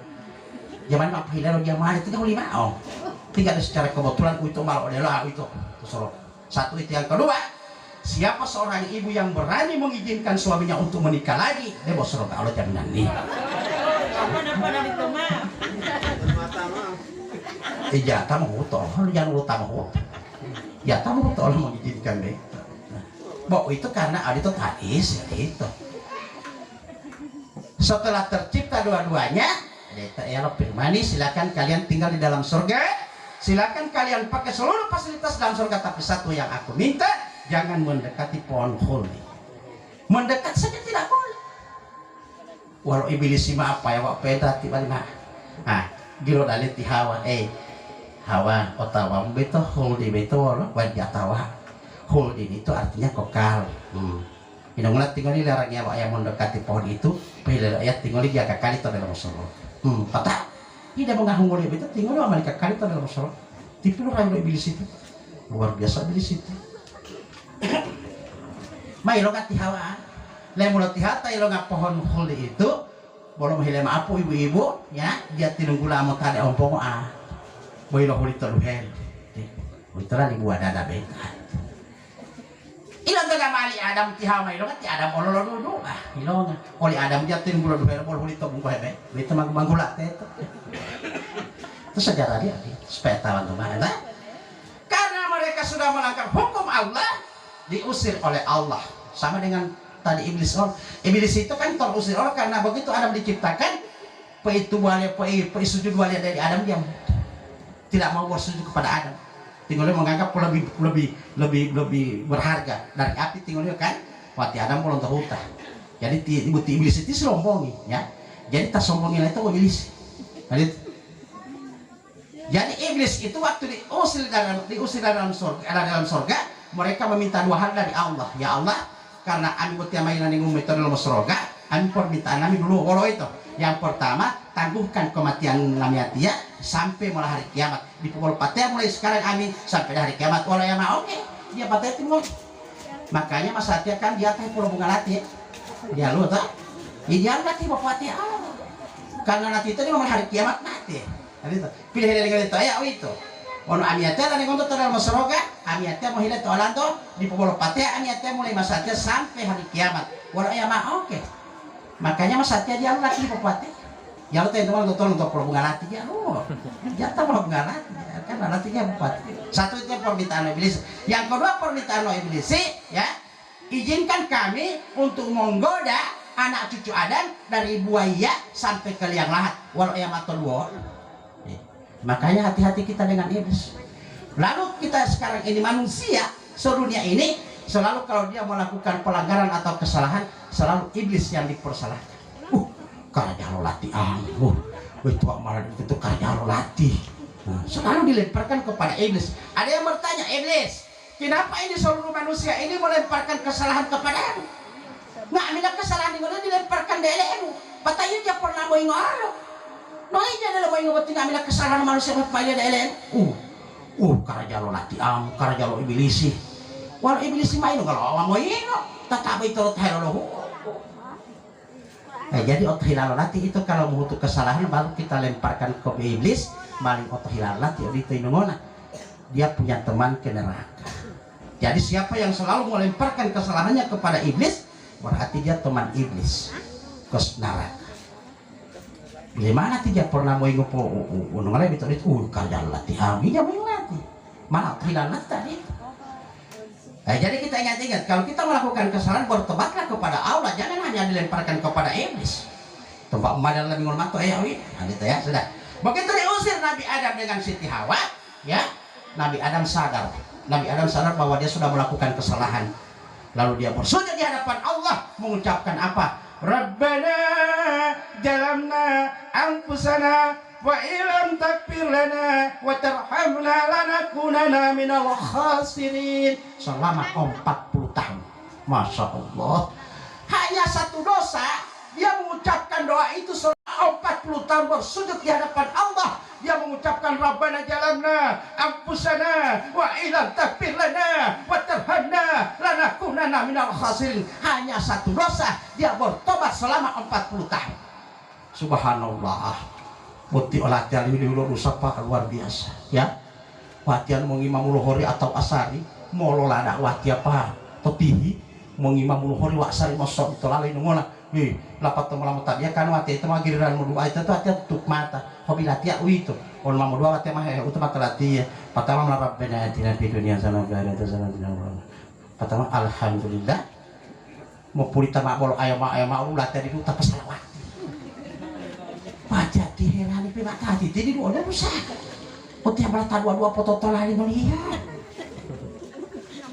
Zaman mau pahilai jamaah itu kan 5 tinggal secara kebetulan itu malu adalah itu surga. Satu itu yang kedua. Siapa seorang ibu yang berani mengizinkan suaminya untuk menikah lagi, dia bos surga Allah jaminan nih. Jatah mau utol, jangan utama utol. Jatah mau utol mengizinkan deh. Bahwa itu karena ada itu hadis ya itu. Setelah tercipta dua-duanya, ya firmani silakan kalian tinggal di dalam surga. Silakan kalian pakai seluruh fasilitas dalam surga, tapi satu yang aku minta. Jangan mendekati pohon khuldi. Mendekat saja tidak boleh. Walau iblis sima apa ya wak peda tiba lima. Giro dalit di hawa. Hawa otawa beto khuldi beto walau wajatawa. Khuldi itu artinya kokal. Inonglah tinggal di larangnya wak yang mendekati pohon itu. Pilih ayat tinggal di jaga kali itu dalam surga. Kata tidak mengganggu dia beto tinggal di Amerika kali itu dalam surga. Tapi lu rayu iblis itu luar biasa iblis itu. Mai lo ngati hawa, lemulot hata lo ngap pohon khuldi itu, bolong hilem apu ibu-ibu, ya dia tinunggu lama tadi ompong boy lo khuldi terluhen, itulah ibu ada beta. Ilang tengah mali Adam ti hawa, lo ngati Adam ololo dulu ilong, oli Adam dia tinunggu luhen, bolong khuldi tobung hebe, itu manggulak itu. Itu sejarah dia, supaya tahu teman-teman. Karena mereka sudah melanggar hukum Allah. Diusir oleh Allah sama dengan tadi iblis. Iblis itu kan terusir Allah karena begitu Adam diciptakan sujud walia dari Adam dia tidak mau bersujud kepada Adam. Tinggalnya menganggap lebih berharga dari api. Tinggalnya kan waktu Adam belum terhuta. Jadi iblis itu selombongi, ya. Jadi tak sombongin itu iblis. Jadi iblis itu waktu diusir dalam surga, mereka meminta dua hal dari Allah. Ya Allah, karena kami butuh mainan yang umum itu dalam surga, kami permintaan kami dulu kalau itu. Yang pertama, tangguhkan kematian kami ya sampai mulai hari kiamat. Di pukul 4 mulai sekarang kami sampai hari kiamat. Walau yang mau, dia patah itu. Makanya Mas Satya kan dia teh pulau bunga lati. Dia lu tak? Dia nanti bapak hati Allah. Karena nanti itu dia mau hari kiamat nanti. Pilih dengan itu ya itu. Ono amiatnya tadi untuk dalam surga, amiatnya mau hilang tolan tuh di pukul 4 amiatnya mulai Mas Satya sampai hari kiamat. Walau yang mau, makanya Mas Satya dia lagi di Papua. Ya lo teman untuk perhubungan hati ya lo. Jatah perhubungan hati kan hatinya Papua. Satu itu permintaan iblis. Yang kedua permintaan iblis ya. Izinkan kami untuk menggoda anak cucu Adam dari buaya sampai ke liang lahat. Walau yang atau dua. Makanya hati-hati kita dengan iblis. Lalu kita sekarang ini manusia seluruhnya ini selalu kalau dia melakukan pelanggaran atau kesalahan selalu iblis yang dipersalahkan. Karena lo latih itu amalan itu karena lo latih. Selalu dilemparkan kepada iblis. Ada yang bertanya, iblis, kenapa ini seluruh manusia ini melemparkan kesalahan kepadamu? Nggak ada kesalahan ini dilemparkan dari patahnya dia pernah mau ingor. Noi dia adalah mau ingor tinggal kesalahan manusia berpaya dari karena lo latih karena lo iblis. Walau iblis main kalau mau ingor, tetapi itu lo. Jadi otohilal latih itu kalau membutuh kesalahan baru kita lemparkan ke iblis. Maling otohilal latih itu inumona. Dia punya teman ke neraka. Jadi siapa yang selalu melemparkan kesalahannya kepada iblis, berarti dia teman iblis ke neraka. Bagaimana dia pernah mau ingat unungan itu karya latih dia mau latih. Mana otohilal latih tadi? Jadi kita ingat-ingat kalau kita melakukan kesalahan bertobatlah kepada Allah, jangan hanya dilemparkan kepada iblis. Tempat umat lebih ngormat tuh ya sudah. Begitu diusir Nabi Adam dengan Siti Hawa, ya Nabi Adam sadar bahwa dia sudah melakukan kesalahan. Lalu dia bersujud di hadapan Allah mengucapkan apa? Rabbana jalamna anfusana wa ilam takfir lana wa tarhamna lanakunana minal khasirin. Selama 40 tahun. Masya Allah. Hanya satu dosa, dia mengucapkan doa itu selama 40 tahun bersujud di hadapan Allah. Dia mengucapkan Rabbana jalamna anfusana wa ilam takfir lana wa tarhamna lanakunana minal khasirin. Hanya satu dosa, dia bertobat selama 40 tahun. Subhanallah. Bukti latihan ini dulu rusak pak luar biasa ya. Latihan mau ngimam luhuri atau asari mau lo lada wati apa topihi mau ngimam luhuri wasari masuk itu lalu nunggulah lapat temulah mutabia kan wati itu mah giliran mau dua itu tuh hati tutup mata hobi latihan itu kalau mau dua wati mah itu mata latihan pertama melarap benda tidak di dunia sana berada di sana tidak pertama alhamdulillah mau pulita mak bolo ayam mau latihan itu tak pasal wati wajah diherani pimak hati jadi dua rusak. Putih berata dua foto lari melihat.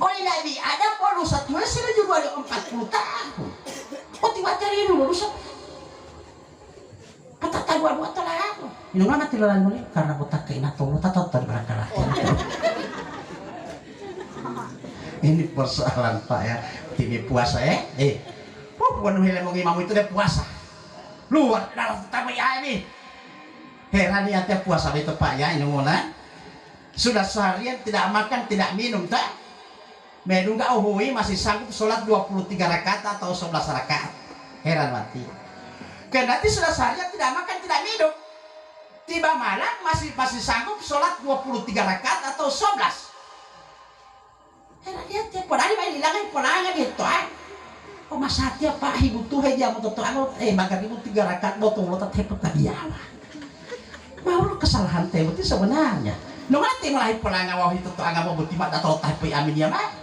Oleh Nabi ada baru satu hasil juga ada 40 tahun. Putih wajah ini dulu rusak. Kata dua telah. Ini nggak mati lalan mulai karena botak kena tunggu tato terberakalah. Ini persoalan pak ya. Timi puasa bukan hilang mau imam itu dia puasa. Luar dalam tamu ya ini heran niatnya puasa itu pak ya ini mulai sudah seharian tidak makan tidak minum tak menu nggak uhui masih sanggup sholat 23 rakaat atau 11 rakaat heran mati karena sudah seharian tidak makan tidak minum tiba malam masih sanggup sholat 23 rakaat atau 11 heran niatnya padahal main hilangin pelangan gitu oh masaknya pak ibu tuh aja mau tuh makan ibu 3 rakaat mau tuh lo tetep tadiawan mau lo kesalahan teh itu sebenarnya nungati mulai pelangan wah itu tuh agak mau butimat atau tapi amin ya mah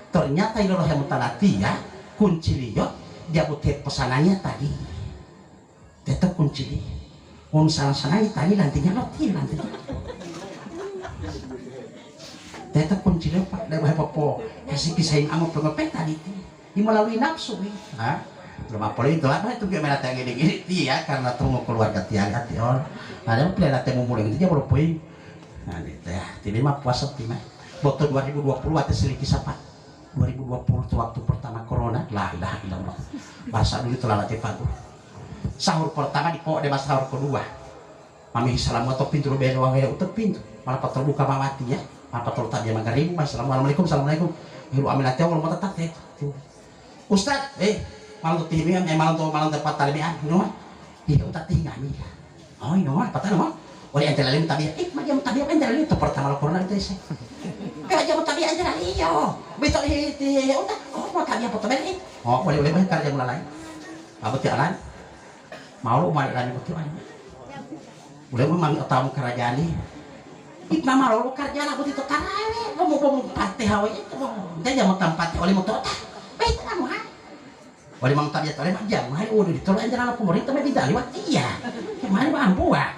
ternyata itu loh yang mutanati ya kunci liot dia butuh pesanannya tadi tetap kunci liot sananya tadi nantinya nantinya Tetap kunci lepak dari popo kasih pisahin amo pengepet tadi di melalui nafsu ha belum apa itu apa itu gimana tanya gini ya karena tunggu keluarga tiang hati orang ada pelera temu mulai itu dia baru poin nah itu ya tidak mah puasa timah botol 2020 atau seliki siapa 2020 itu waktu pertama corona lah ilaha illallah bahasa dulu telah latih padu sahur pertama di pokok demas sahur kedua mami salam atau pintu lebih doang ya utuh pintu malah terbuka mati ya apa terus tadi maghrib assalamualaikum assalamualaikum hiru aminatnya Allah mau tetap ya Ustad malam tuh timi malam tempat talibian no iya utak tinggal nih oh ini no patah no oleh antara lain tabiat macam tabiat antara lain itu pertama corona itu sih aja mau tabiat antara iyo betul itu utak oh mau tabiat foto beli oh boleh kerja mulai apa tiaran mau lu balik lagi betul aja boleh memang tamu kerajaan nih mama lo kerja lah begitu tarawih mau patih hawa itu dia mau tempatnya oleh motor baik kan mah oleh mang tabiat oleh majang mah udah ditolak anjana pemerintah mah tidak lewat iya kemana mah buah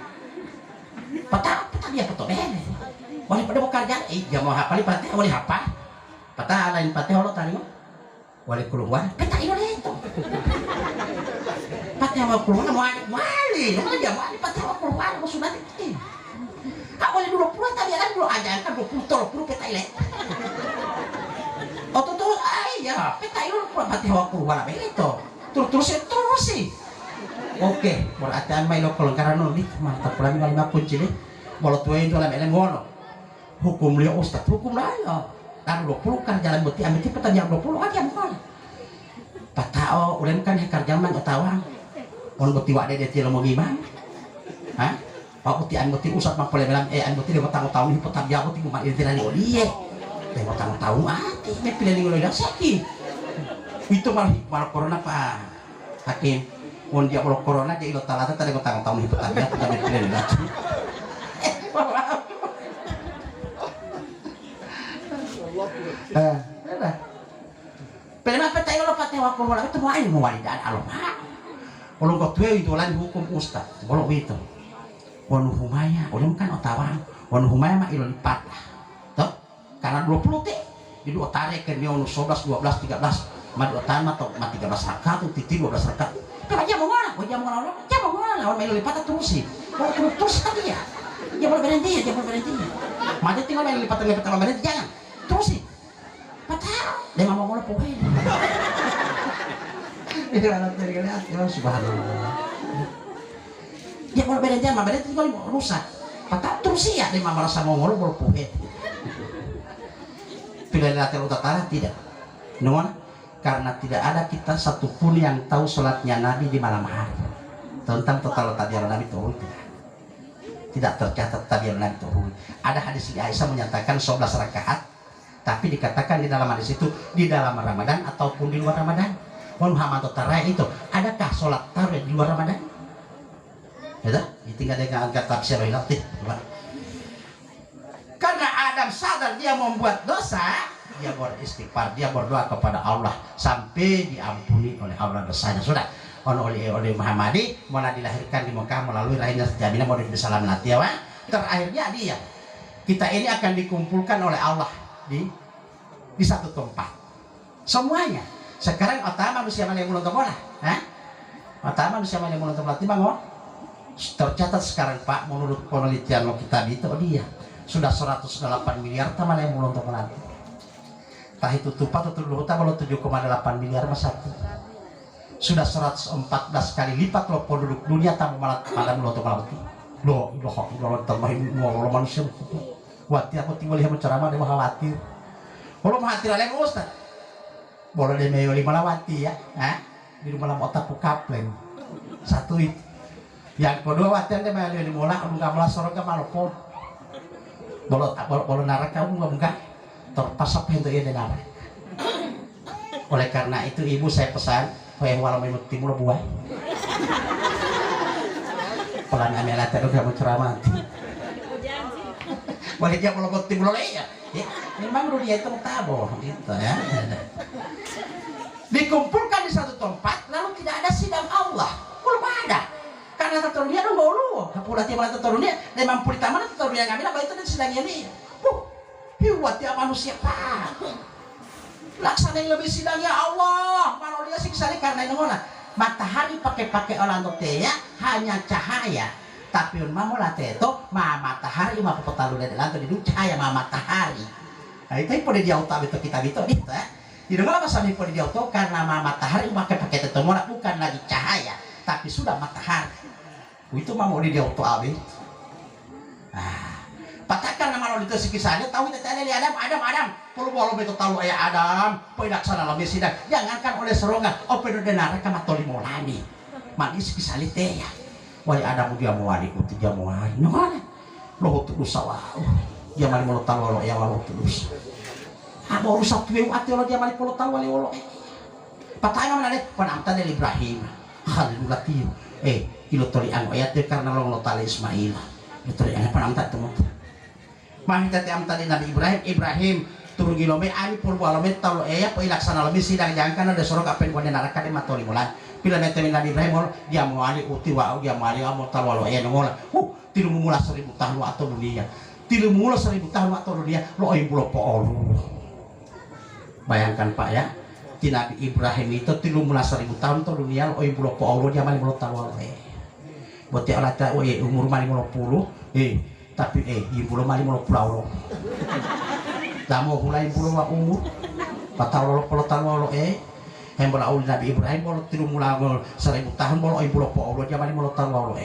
patah dia foto bene oleh pada mau kerja dia mau hafal patih oleh hafal patah lain patih Allah tadi oleh keluar peta itu patih mau keluar mau wali dia mau patih mau keluar mau sudah itu boleh 20 tadi kan belum aja kan 20 peta ile. Oh tuh ya peta ile berarti hawa keluar begitu. Terus sih. Oke, berarti main lo kelengkaran nih mantap pulang lima kunci deh. Kalau tuh itu lah main ngono. Hukum dia ustad hukum lah ya. Kan 20 kan jalan bukti ambil peta jam 20 aja bukan. Patao udah kan kerja man atawang. On bukti wade dia tidak mau gimana? Hah? Pak putih an putih usat mak boleh bilang an putih dia bertanggung tahun ini petang dia putih bukan ini tadi dia dia bertanggung tahun mati dia pilih nih udah sakit itu malah corona pak hakim on dia kalau corona dia itu talata tadi bertanggung tahun ini petang dia tidak pilih lagi pilih apa tayo lo patay waktu mau itu mau ilmu walidan alomah kalau kau tuh itu lain hukum ustad kalau itu wanu humaya, udah kan otawang, wanu humaya mah ilo lipat lah, toh, karena 20 teh, jadi otarik kan dia wanu 11, 12, 13, mah otan mah toh mah 13 rakaat, titi 12 rakaat, tapi aja mau mana, lawan main lipat terus sih, terus tadi ya, jangan berhenti, macam tinggal main lipat berhenti jangan, terus sih, patah, dia mau ngomong poin, ini alat dari kalian, ya subhanallah. Ya kalau beda jam, beda itu kalau rusak. Patah terus ya, dia merasa mau ngomong berpuhet. Pilih latar utara tidak, non karena tidak ada kita satupun yang tahu sholatnya Nabi di malam hari. Tentang total tadiyah Nabi turun tidak tercatat tadiyah Nabi turun. Ada hadis di Aisyah menyatakan 11 rakaat, tapi dikatakan di dalam hadis itu di dalam Ramadan ataupun di luar Ramadan. Muhammad utara itu, adakah sholat tarawih di luar Ramadan? Ya, tinggal dengan angkat tafsir ilatif. Karena Adam sadar dia membuat dosa, dia beristighfar, dia berdoa kepada Allah sampai diampuni oleh Allah dosanya. Sudah, oleh Muhammadi mulai dilahirkan di Mekah melalui rahimnya Jamilah mau disalam latihan. Terakhirnya dia, kita ini akan dikumpulkan oleh Allah di satu tempat. Semuanya. Sekarang otak manusia mana yang belum terbola? Otak manusia mana yang belum terbola? Timbang tercatat sekarang Pak menurut penelitian lo kita itu dia sudah 108 miliar tamala yang belum terpelan. Tah itu tupat atau dulu kalau 7,8 miliar mas satu. Sudah 114 kali lipat lo penduduk dunia tamu malah belum terpelan. Lo tambahin lo manusia. Wati aku tinggal lihat menceramah dia khawatir. Kalau khawatir oleh Ustaz. Boleh dia meyoli malawati ya, di rumah otak kapleng. Satu itu. Yang kedua watian dia malah di mola enggak malah sorong ke malopon bolot narak kamu enggak terpasap pintu ini narak. Oleh karena itu ibu saya pesan yang walau memang timur buah pelan amela terus kamu ceramah boleh dia kalau timur ya memang dunia itu taboh gitu ya. Dikumpulkan di satu tempat lalu tidak ada sidang Allah belum ada. Karena terturunia dong bau lu, kapula tiap malam terturunia, 50 taman terturunia ngambil apa itu dan sedangnya ini, hiu, buat tiap manusia Pak. Laksana yang lebih sidang ya Allah. Kalau dia siksa karena ini mana? Matahari pakai orang teh ya hanya cahaya. Tapi mamulah teto ma matahari ma pepetalu dari lantai di cahaya ma matahari. Nah itu yang pada dia utama itu kita itu ya. Tidak malah pasal pada dia utama karena ma matahari pakai teto mana bukan lagi cahaya tapi sudah matahari. Itu ma mau dia utama abis. Patakan nama lo itu sikisahnya tahu kita tanya Adam perlu bolong itu tahu ayah Adam pedaksana lambe sidang jangankan oleh serongan open denara kamatoli molani manis sikisahnya teh ya wali Adam dia mau wali uti dia mau wali no mana lo tulus sawah dia mali mau tahu lo ya lo tulus mau rusak tuh ati lo dia mali perlu tahu wali lo patakan mana deh penamtan dari Ibrahim Khalilullah tio ilo toli anu ayat karena lo tali Ismail ilo toli anu penamtan teman mahita ti amtani Nabi Ibrahim turun gilome ani purba lome talo eya po ilaksana lome sidang jangkana de sorok apen wane naraka de matoli mulan pila mete Nabi Ibrahim dia mau ali uti wa dia mau ali amo talo lo eya ngola tilu mula 1000 tahun atau dunia tilu mula 1000 tahun atau dunia lo ay bulo po bayangkan Pak ya ti Nabi Ibrahim itu tilu mula 1000 tahun atau dunia lo ay bulo po dia mali bulo talo lo buat ya Allah ta umur mali 50 tapi ibu lo mali mau pulau lo, kamu mulai pulau lo umur, patau lo kalau tahu lo yang berawal Nabi Ibrahim kalau tiru mulai 1000 tahun kalau ibu lo pulau lo zaman mau tahu lo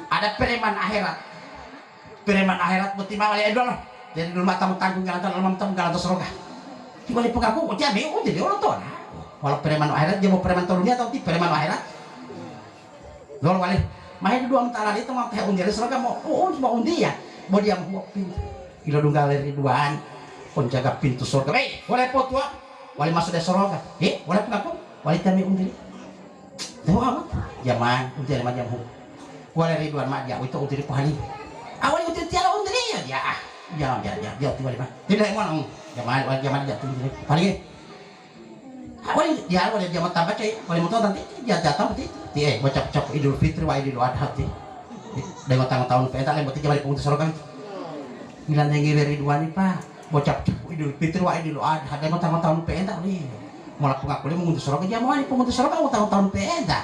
ada pereman akhirat buat timang ali edol, jadi dulu matamu tanggung jalan tanggung jalan surga, cuma di pengaku jadi orang tua, walau pereman akhirat dia mau pereman dunia atau ti pereman akhirat, lo wali. Mahir dua antara itu mau teh undi surga mau undi ya mau dia mau pintu ilo dunggal Ridwan pun jaga pintu surga boleh potua wali masuk dari surga boleh pengaku wali kami undi tahu amat zaman undi sama jam wali Ridwan mah dia itu undi pahali awal undi tiara undi ya dia tuh wali mah tidak mau zaman dia tuh undi paling wali dia tambah cai wali motor nanti dia jatuh nanti dia bocap Idul Fitri wa Idul Adha ti dengan tahun peta lain berarti balik pengutus sorokan bilang yang ngiri Ridwan Pak bocap Idul Fitri wa Idul Adha dengan tahun peta nih mulai pengaku dia mengutus sorokan dia mau pengutus sorokan mau tahun peta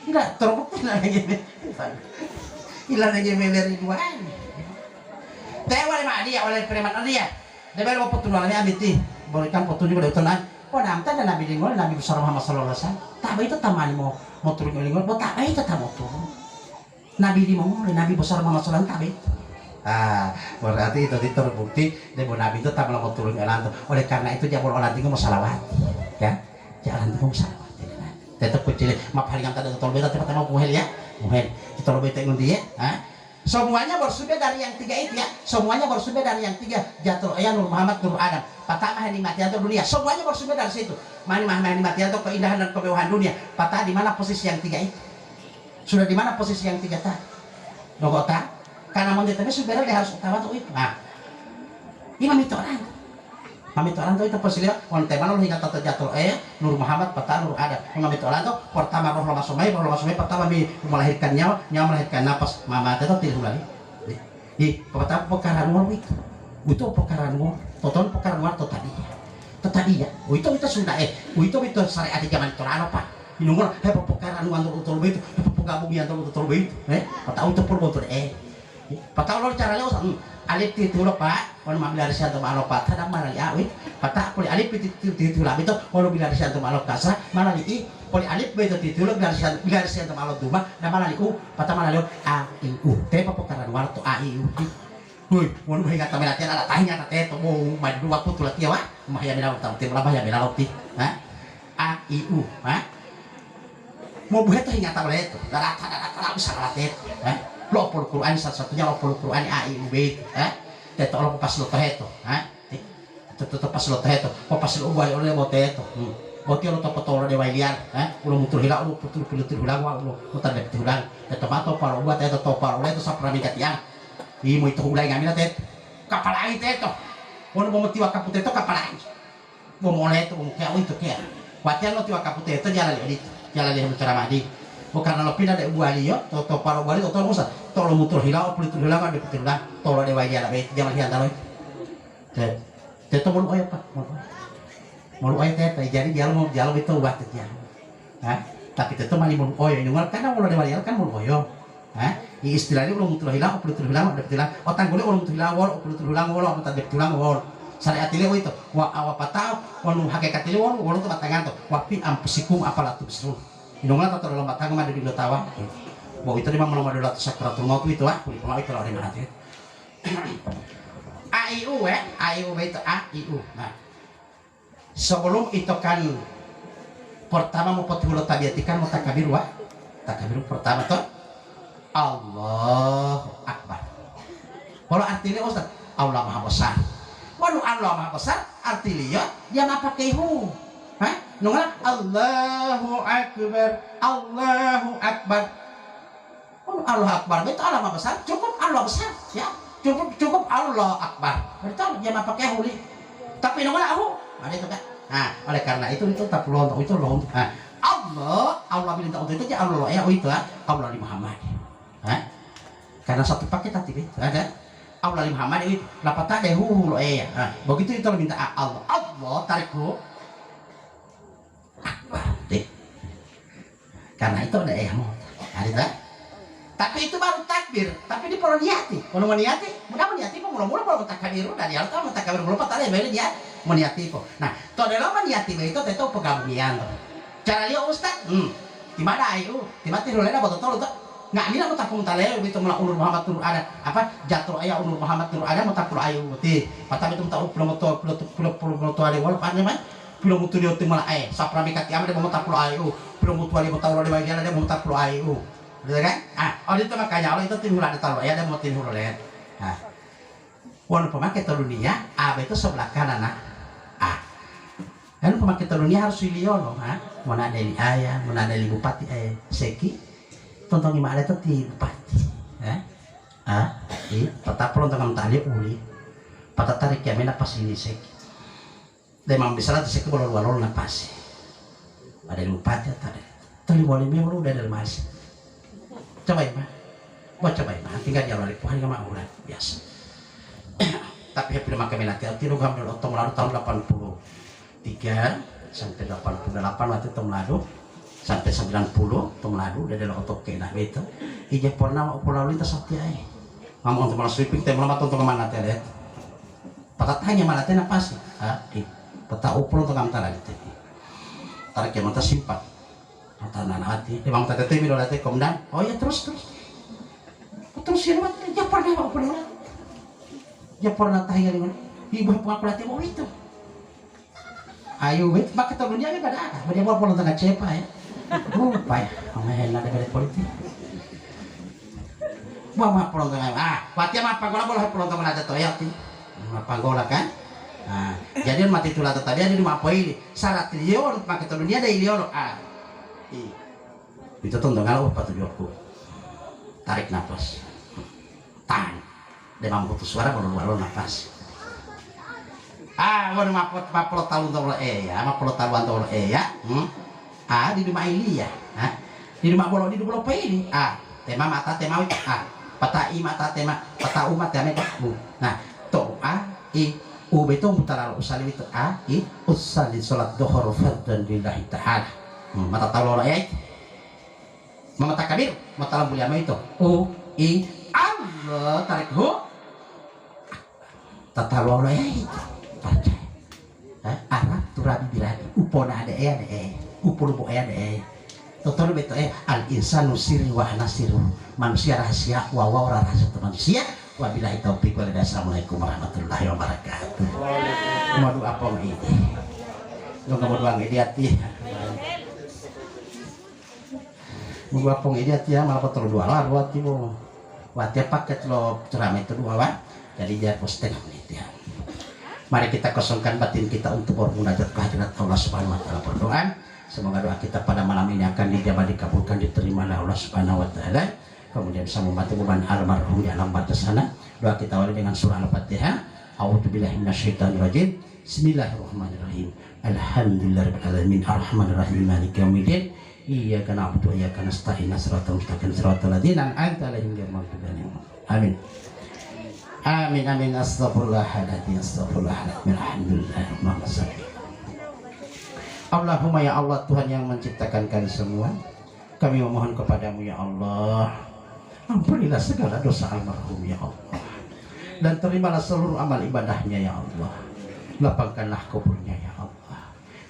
tidak terbukti lah gini hilang lagi ngiri Ridwan teh wali mak dia wali preman dia dia baru petunangannya abiti berikan petunjuk pada utunan namta dan Nabi Lingol, Nabi besar Muhammad Sallallahu Alaihi Wasallam. Tapi itu tamani mau turun Lingol, mau tak itu tak mau turun. Nabi di mau Nabi besar Muhammad Sallallahu Alaihi Wasallam. Berarti itu terbukti bahwa Nabi itu tak mau turun jalan. Oleh karena itu dia boleh tinggal mau salawat, ya. Jalan mau salawat. Tetap kecil, maaf haringan tadi tolong beta tempat mau muhel ya, muhel. Kita lebih tengok dia, semuanya bersumber dari yang tiga itu ya. Semuanya bersumber dari yang tiga. Jatuh ayah Nur Muhammad Nur Adam. Patah mah nikmati atau dunia. Semuanya bersumber dari situ. Mana nikmati atau keindahan dan kemewahan dunia. Patah di mana posisi yang tiga itu? Sudah di mana posisi yang tiga tadi? Nogota. Karena mau ditanya sumbernya dia harus utama tuh itu. Nah, imam itu orang. Imam itu orang tuh itu posisi dia. Konten mana hingga tata jatuh Nur Muhammad patah Nur Adam. Imam itu orang tuh pertama roh masumai pertama melahirkan nyawa melahirkan napas mama itu tidak lagi. Pertama perkara luar itu. Itu perkara luar. Total perkara luar tadi ya. Itu sudah itu syariat di zaman itu apa? Inungol perkara luar untuk itu penggabung yang untuk itu. Patah itu pun betul patah lo cara lewat alif itu lo Pak. Kalau mau bilang siapa malu Pak, kadang mana ya? Patah poli alif itu lah itu. Kalau bilang siapa malu kasar, mana li poli alif itu lo bilang siapa malu duma, nama mana li patah mana lo a i u. Tapi perkara luar tu a i u. Woi, mau hingga tamu latihan ada tanya kata itu mau maju waktu tu latihan wah, mahya bilang tahu tim lah mahya bilang lati, a i u, mau buat tu hingga tamu itu, darah bisa latihan, lo pol Quran satu-satunya lo pol Quran a i u b, itu lo pas lo itu, itu pas lo itu, pas lo buat oleh buat itu, buat lo tu potong lo dewa liar, lo mutur hilang, lo putur hilang, lo mutar dek hilang, itu mato kalau buat itu topar, itu sapra minyak yang Imo itu ulay ngamin natin. Kapalangit ito. Kung mo tiwa kaputi ito, kapalangit. Bumulay ito, kaya ito kaya. Watian mo tiwa kaputi ito, jalan lihat. Jalan lihat ceramah di. bukan kalau pindah dari buali yo to para buali to musa to lo mutur hilang puluh hilang ada betul lah to lo dewa ya lah jangan hian talo te to mau ayo pak mau ayo teh jadi jalan itu buat dia tapi tetap mali mau ayo ini karena kalau dewa kan mau ayo istilahnya lo mutur hilang puluh hilang ada betul lah otak gue lo mutur hilang wol puluh hilang wol apa tadi hilang wol syariat ini itu wa awapatau wa nu hakikat ini wol tuh batangan tuh wa fi ampusikum apalatu bisru inonglah atau dalam batang ada di tawa bahwa itu memang nomor 200 sakratul maut itu kalau itu lari mati AIU AIU itu AIU nah sebelum itu kan pertama mau potihulu tabiatikan mau takabir pertama tuh Allahu Akbar kalau artinya Ustaz Allah Maha Besar waduh Allah Maha Besar artinya dia nggak pakai hu nunggu Allahu Akbar Allahu Akbar Allah Akbar itu Allah Maha Besar cukup Allah besar ya cukup Allah Akbar betul dia nggak pakai hu tapi nunggu hu ada itu kan oleh karena itu tak perlu untuk itu loh Allah bilang untuk itu aja Allah ya itu Allah di Muhammad karena satu paket tadi ada Allah di Muhammad itu dapat tak deh lo begitu itu minta Allah tarik hu Akbar deh karena itu ada mau ada tapi itu baru takbir tapi di perlu niati kalau niati mudah niati kok mula-mula kalau takbir dari alta takbir belum patah ya dia niati kok nah to dalam niati itu itu pegawaian cara dia Ustaz di mana ayo di mati rolena betul tuh nggak nila mau tapung taleo itu malah ulur Muhammad tur ada apa jatuh ayah ulur Muhammad tur ada mau tapur ayo ti patah itu tahu belum tuh ada wal apa namanya belum tuh dia malah sapra mikati amade mau tapur ayo belum tuh ada mau tahu ada bagian ada mau tapur ayo betul kan itu makanya Allah itu timur ada tahu ya ada mau timur lihat wan pemakai dunia itu sebelah kanan kan pemakai dunia harus iliono mana ada di ayah mana ada di bupati seki tonton lima ada itu bupati patah pelontongan tali uli patah tarik ya mina pas ini seki demam bisa lah seki bolol napas ada di bupati tadi tali boleh memang udah dari mas coba ya tinggal jalan dari Tuhan nggak mau biasa tapi ya pilih makan minat ya tiru gambar otong lalu tahun 83 sampai 88 waktu itu meladu sampai 90 Tumladu udah dalam otot kena itu ija pernah pulau lintas sakti ay ngomong untuk malah sweeping teh melamat untuk kemana teh lihat pakat hanya mana teh apa sih peta upul untuk kamtara gitu tarik yang mata simpan mata nana hati emang tete teh bidola teh komdan oh ya terus ya pernah tahir dengan ibu pengakulat mau itu ayo wait pakai tahunnya kan ada dia mau pulang tengah cepa ya lupa ya main ada balik politik mama pulang tengah wati apa gola boleh pulang tengah ada toyat apa gola kan jadi mati tulah tadi ada di apa ini syarat lion pakai tahunnya ada lion itu tonton kalau apa tujuanku tarik nafas tahan dia mampu putus suara kalau nafas kalau mapot tahun tol ya mapot tahun tol ya di rumah ini ya di rumah bolong di rumah apa ini tema mata tema pata i mata tema pata umat tema nah to betul mutara usali itu usali salat dhuhur fardhan lillahi ta'ala mata tahu ya mata kabir mata lampu lama itu Allah tarik tata lola ya Arab turabi birabi upona ada upul bu ada total beto al insanu sirri wa nasiru manusia rahasia wa rahasia manusia wabillahi taufiq wal hidayah. Assalamualaikum warahmatullahi wabarakatuh. Mau doa apa ini lo nggak mau doa nggak hati mau doa apa nggak hati malah betul dua lah buat ibu wati paket lo ceramah itu dua wah jadi dia posting menit ya. Mari kita kosongkan batin kita untuk bermunajat kehadirat Allah Subhanahu wa taala berdoa. Semoga doa kita pada malam ini akan dijabah, dikabulkan, diterima oleh Allah Subhanahu wa taala. Kemudian bisa membantu beban almarhum di alam barzah sana. Doa kita awali dengan surah Al-Fatihah. A'udzubillahi minasyaitonirrajim. Bismillahirrahmanirrahim. Alhamdulillahirabbil alamin arrahmanirrahim maliki yaumiddin. Iyyaka na'budu wa iyyaka nasta'in shiratal mustaqim shiratal ladzina an'amta 'alaihim ghairil maghdubi 'alaihim. Amin. Amin amin astagfirullahaladzim astagfirullahaladzim alhamdulillah. Allahumma ya Allah, Tuhan yang menciptakan kami semua, kami memohon kepadamu ya Allah, ampunilah segala dosa almarhum ya Allah, dan terimalah seluruh amal ibadahnya ya Allah. Lapangkanlah kuburnya ya Allah,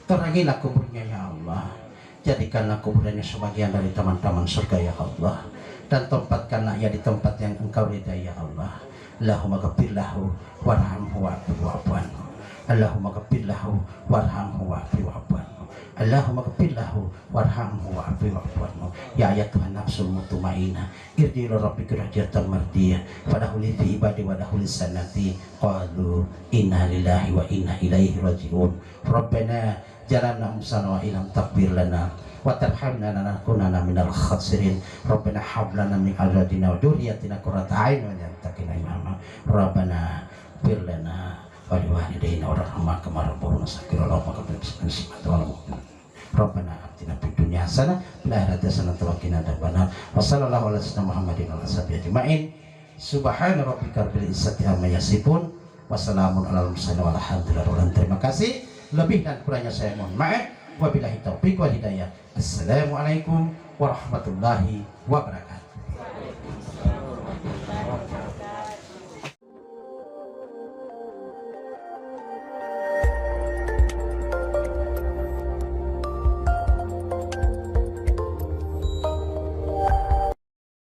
terangilah kuburnya ya Allah, jadikanlah kuburannya sebagian dari taman-taman surga ya Allah, dan tempatkanlah ia di tempat yang engkau ridai ya Allah. Allahumma ghafir lahu warhamhu wa'fu anhu. Allahumma ghafir lahu warhamhu wa'fu anhu. Allahumma ghafir lahu warhamhu wa'fu anhu. Ya ayat Tuhan nafsul mutmainnah, irji ila rabbika rahjatan mardiyah, fadkhuli fi ibadi wa dkhuli sanati qalu inna lillahi wa inna ilaihi raji'un. Rabbana jalanna musana wa ilam takbir lana wa tarhamna lanakunanna minal khasirin. Rabbana hab lana min azwajina wa dhurriyyatina qurrata a'yun waj'alna imama. Rabbana fir lana wa liwalidayna warhamna kama rabbuuna saghira. Rabbana atina fid dunya hasanah wa fil akhirati hasanah wa qina adzabannar. Wa sallallahu ala sayyidina Muhammadin wa ala sahbihi ajma'in. Subhana rabbika rabbil izzati amma yasifun wa salamun alal mursalin walhamdulillahi. Terima kasih. Lebih dan kurangnya saya mohon maaf. Wabillahi taufiq wal hidayah. Assalamualaikum warahmatullahi wabarakatuh.